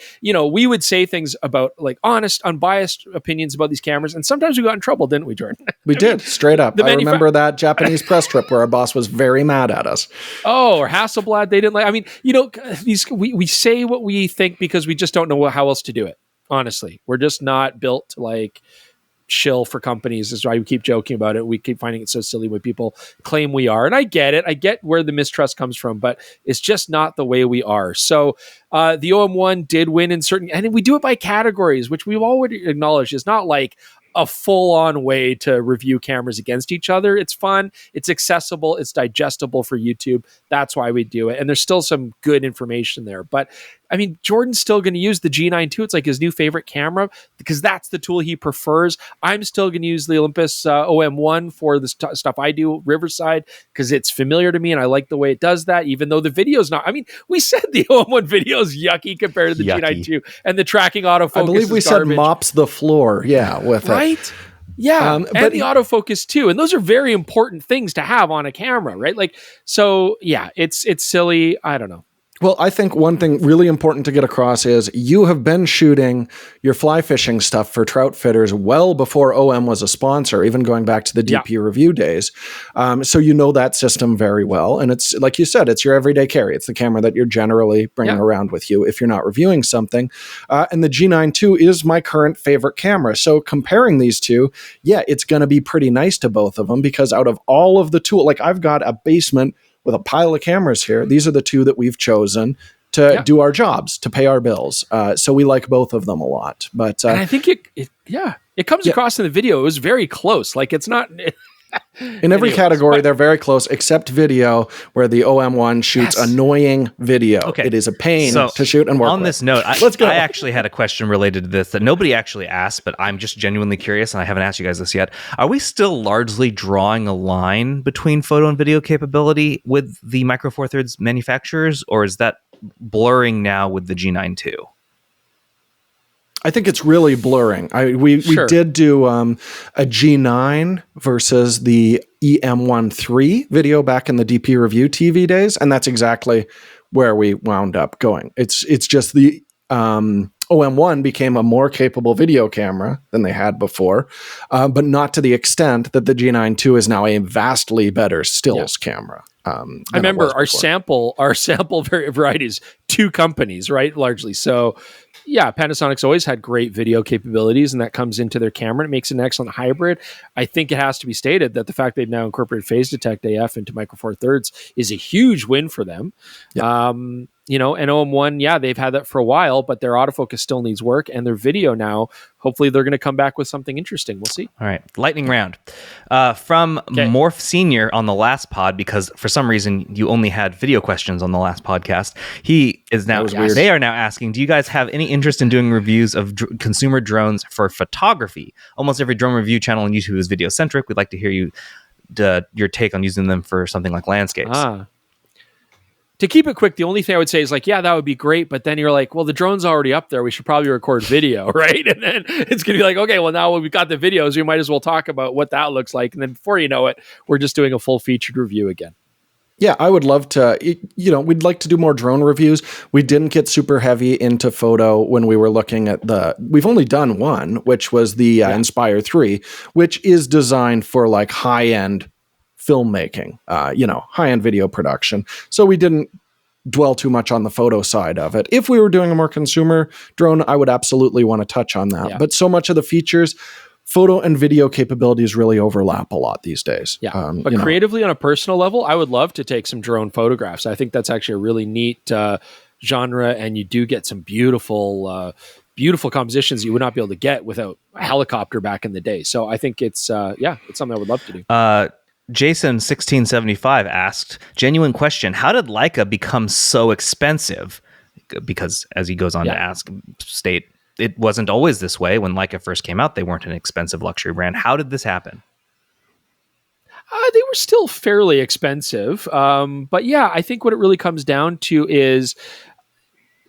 we would say things about like honest, unbiased opinions about these cameras, and sometimes we got in trouble, didn't we, Jordan? We did, straight up. I remember that Japanese press trip where our boss was very mad at us. Oh, or Hasselblad, they didn't like. I mean, we say what we think because we just don't know how else to do it. Honestly, we're just not built to like shill for companies. Is why we keep joking about it. We keep finding it so silly when people claim we are. And I get it. I get where the mistrust comes from, but it's just not the way we are. So the OM1 did win in certain, and we do it by categories, which we've already acknowledged is not like a full-on way to review cameras against each other. It's fun, it's accessible, it's digestible for YouTube. That's why we do it. And there's still some good information there. But I mean, Jordan's still going to use the G9 II. It's like his new favorite camera because that's the tool he prefers. I'm still going to use the Olympus OM1 for the stuff I do, Riverside, because it's familiar to me and I like the way it does that, even though the video's not. I mean, we said the OM1 video is yucky compared to the G9 II, and the tracking autofocus I believe we said mops the floor, with it. Right? Yeah, but the autofocus too. And those are very important things to have on a camera, right? Like, so yeah, it's silly. I don't know. Well, I think one thing really important to get across is you have been shooting your fly fishing stuff for trout fitters well before OM was a sponsor, even going back to the DP review days. So you know that system very well. And it's like you said, it's your everyday carry. It's the camera that you're generally bringing around with you if you're not reviewing something. And the G9 II is my current favorite camera. So comparing these two, it's going to be pretty nice to both of them because out of all of the tools, like I've got a basement with a pile of cameras here. These are the two that we've chosen to do our jobs, to pay our bills. So we like both of them a lot. But and I think it comes across in the video. It was very close. Like it's not. In every category, they're very close, except video, where the OM1 shoots annoying video. Okay. It is a pain to shoot and work on with. This note, Let's go. I actually had a question related to this that nobody actually asked, but I'm just genuinely curious, and I haven't asked you guys this yet. Are we still largely drawing a line between photo and video capability with the Micro Four Thirds manufacturers, or is that blurring now with the G9 II? I think it's really blurring. We did do a G9 versus the EM13 video back in the DP Review TV days, and that's exactly where we wound up going. It's just the OM1 became a more capable video camera than they had before, but not to the extent that the G9 II is now a vastly better stills camera. I remember our sample varieties, 2 companies, right? Largely. So yeah, Panasonic's always had great video capabilities, and that comes into their camera. It makes it an excellent hybrid. I think it has to be stated that the fact they've now incorporated phase detect AF into Micro Four Thirds is a huge win for them. Yeah. And OM1, they've had that for a while, but their autofocus still needs work, and their video now, hopefully they're going to come back with something interesting. We'll see. All right. Lightning round. From Morph Senior on the last pod, because for some reason you only had video questions on the last podcast. He is now, they are now asking, do you guys have any interest in doing reviews of consumer drones for photography? Almost every drone review channel on YouTube is video centric. We'd like to hear your take on using them for something like landscapes. To keep it quick, the only thing I would say is that would be great. But then you're like, well, the drone's already up there. We should probably record video, right? And then it's going to be like, okay, well, now we've got the videos. We might as well talk about what that looks like. And then before you know it, we're just doing a full featured review again. Yeah, I would love to, we'd like to do more drone reviews. We didn't get super heavy into photo when we were looking at we've only done one, which was the Inspire 3, which is designed for like high-end filmmaking, high-end video production. So we didn't dwell too much on the photo side of it. If we were doing a more consumer drone, I would absolutely want to touch on that. Yeah. But so much of the features, photo and video capabilities really overlap a lot these days. Yeah, but creatively on a personal level, I would love to take some drone photographs. I think that's actually a really neat genre, and you do get some beautiful compositions you would not be able to get without a helicopter back in the day. So I think it's something I would love to do. Jason1675 asked, genuine question, how did Leica become so expensive? Because as he goes on to state, it wasn't always this way. When Leica first came out, they weren't an expensive luxury brand. How did this happen? They were still fairly expensive. But yeah, I think what it really comes down to is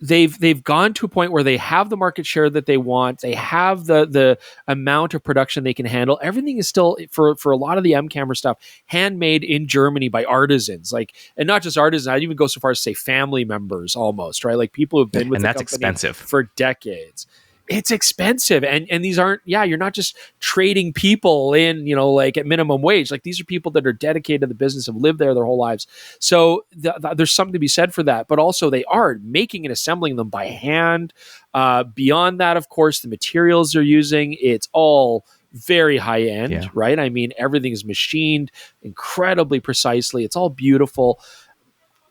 they've gone to a point where they have the market share that they want. They have the amount of production they can handle. Everything is still, for a lot of the M camera stuff, handmade in Germany by artisans. And not just artisans, I'd even go so far as to say family members almost, right? Like people who've been with the company expensive for decades. It's expensive. And these aren't, you're not just trading people in, at minimum wage. Like these are people that are dedicated to the business, have lived there their whole lives. So there's something to be said for that. But also they are making and assembling them by hand. Beyond that, of course, the materials they're using, it's all very high end, right? I mean, everything is machined incredibly precisely. It's all beautiful.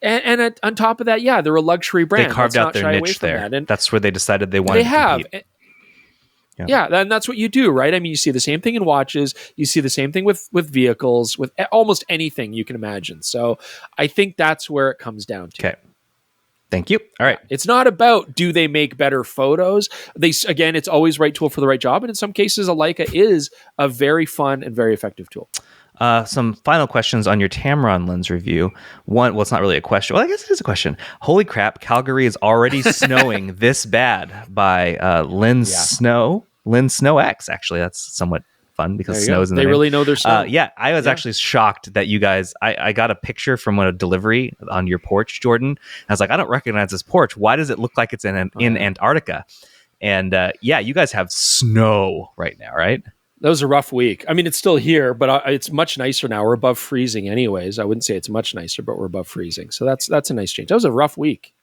And on top of that, they're a luxury brand. They carved out their niche there. And that's where they decided they wanted to compete. And that's what you do, right? I mean, you see the same thing in watches. You see the same thing with vehicles, with almost anything you can imagine. So I think that's where it comes down to. Okay. Thank you. All right. It's not about do they make better photos. It's always right tool for the right job. And in some cases, a Leica is a very fun and very effective tool. Some final questions on your Tamron lens review. One, well, it's not really a question. Well, I guess it is a question. Holy crap, Calgary is already snowing this bad by Lynn Snow X. Actually, that's somewhat fun because snow's in the name. They really know their snow. I was actually shocked that you guys, I got a picture from a delivery on your porch, Jordan. I was like, I don't recognize this porch. Why does it look like it's in Antarctica? And you guys have snow right now, right? That was a rough week. I mean, it's still here, but it's much nicer now. We're above freezing anyways. I wouldn't say it's much nicer, but we're above freezing. So that's a nice change. That was a rough week.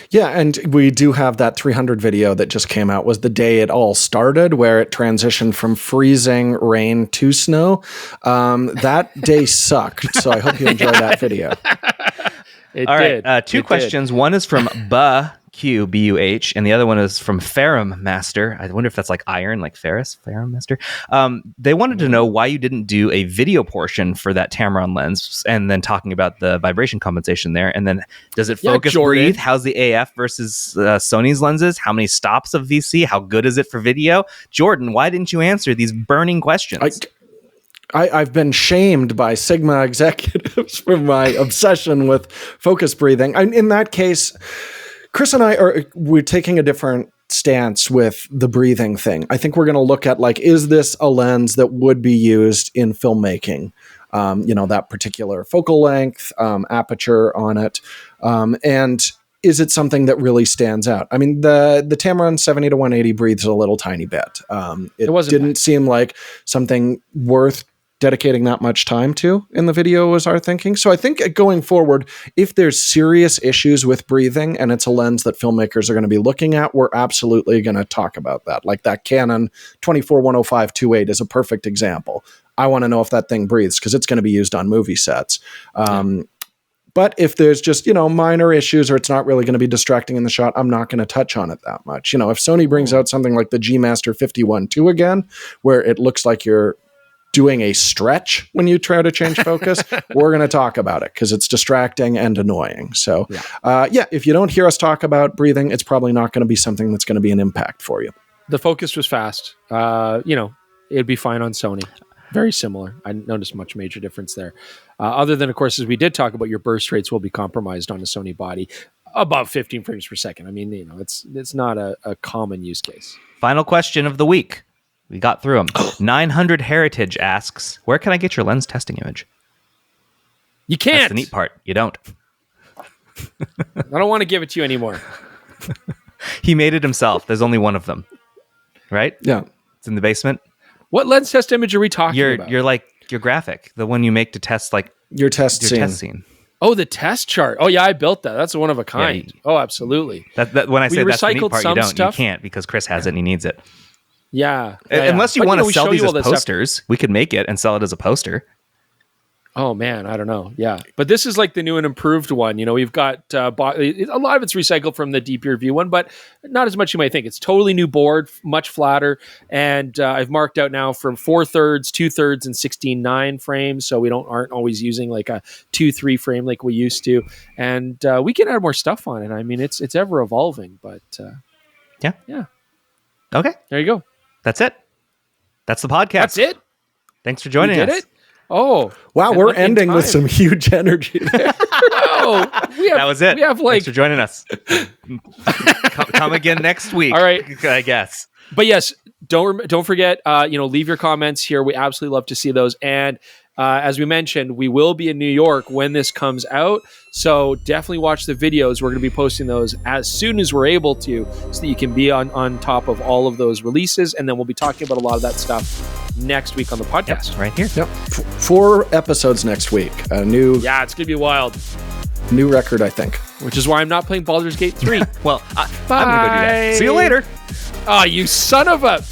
Yeah, and we do have that 300 video that just came out, was the day it all started, where it transitioned from freezing rain to snow. That day sucked, so I hope you enjoy that video. All right, two questions. One is from QBUH, and the other one is from Ferrum Master. I wonder if that's like iron, like Ferris, Ferrum Master. They wanted to know why you didn't do a video portion for that Tamron lens, and then talking about the vibration compensation there. And then does it focus, breathe? How's the AF versus Sony's lenses? How many stops of VC? How good is it for video? Jordan, why didn't you answer these burning questions? I've been shamed by Sigma executives for my obsession with focus breathing. In that case, Chris and we're taking a different stance with the breathing thing. I think we're going to look at, like, is this a lens that would be used in filmmaking? That particular focal length, aperture on it. And is it something that really stands out? I mean, the Tamron 70 to 180 breathes a little tiny bit. It didn't seem like something worth dedicating that much time to in the video was our thinking. So I think going forward, if there's serious issues with breathing and it's a lens that filmmakers are going to be looking at, we're absolutely going to talk about that. Like that Canon 24-105-28 is a perfect example. I want to know if that thing breathes because it's going to be used on movie sets. But if there's just, minor issues or it's not really going to be distracting in the shot, I'm not going to touch on it that much. If Sony brings out something like the G Master 51-2 again, where it looks like you're doing a stretch when you try to change focus, we're going to talk about it because it's distracting and annoying. So, if you don't hear us talk about breathing, it's probably not going to be something that's going to be an impact for you. The focus was fast. It'd be fine on Sony. Very similar. I didn't notice much major difference there. Other than, of course, as we did talk about, your burst rates will be compromised on a Sony body above 15 frames per second. I mean, it's not a common use case. Final question of the week. We got through them. 900 Heritage asks, where can I get your lens testing image? You can't. That's the neat part. You don't. I don't want to give it to you anymore. He made it himself. There's only one of them. Right? Yeah. It's in the basement. What lens test image are we talking about? You're like your graphic, the one you make to test like your test scene. Oh, the test chart. Oh yeah, I built that. That's one of a kind. Oh, absolutely. That when I say that's the neat part, you don't. Stuff? You can't because Chris has it and he needs it. Yeah. Unless you want to sell these as posters, we could make it and sell it as a poster. Oh man, I don't know. Yeah, but this is like the new and improved one. We've got a lot of it's recycled from the deep review one, but not as much you might think. It's totally new board, much flatter, and I've marked out now from 4/3, 2/3, and 16:9 frames, so we aren't always using like a 2/3 frame like we used to, and we can add more stuff on it. I mean, it's ever evolving, but yeah. Okay, there you go. That's it. That's the podcast. That's it. Thanks for joining us. It? Oh, wow, we're ending with some huge energy there. That was it. We have Thanks for joining us. Come again next week. All right, I guess. But yes, don't forget. Leave your comments here. We absolutely love to see those. And as we mentioned, we will be in New York when this comes out. So definitely watch the videos. We're going to be posting those as soon as we're able to, so that you can be on top of all of those releases. And then we'll be talking about a lot of that stuff next week on the podcast. Yep, right here. Yep. 4 episodes next week. Yeah, it's going to be wild. New record, I think. Which is why I'm not playing Baldur's Gate 3. Well, I'm going to go do that. See you later. Oh, you son of a...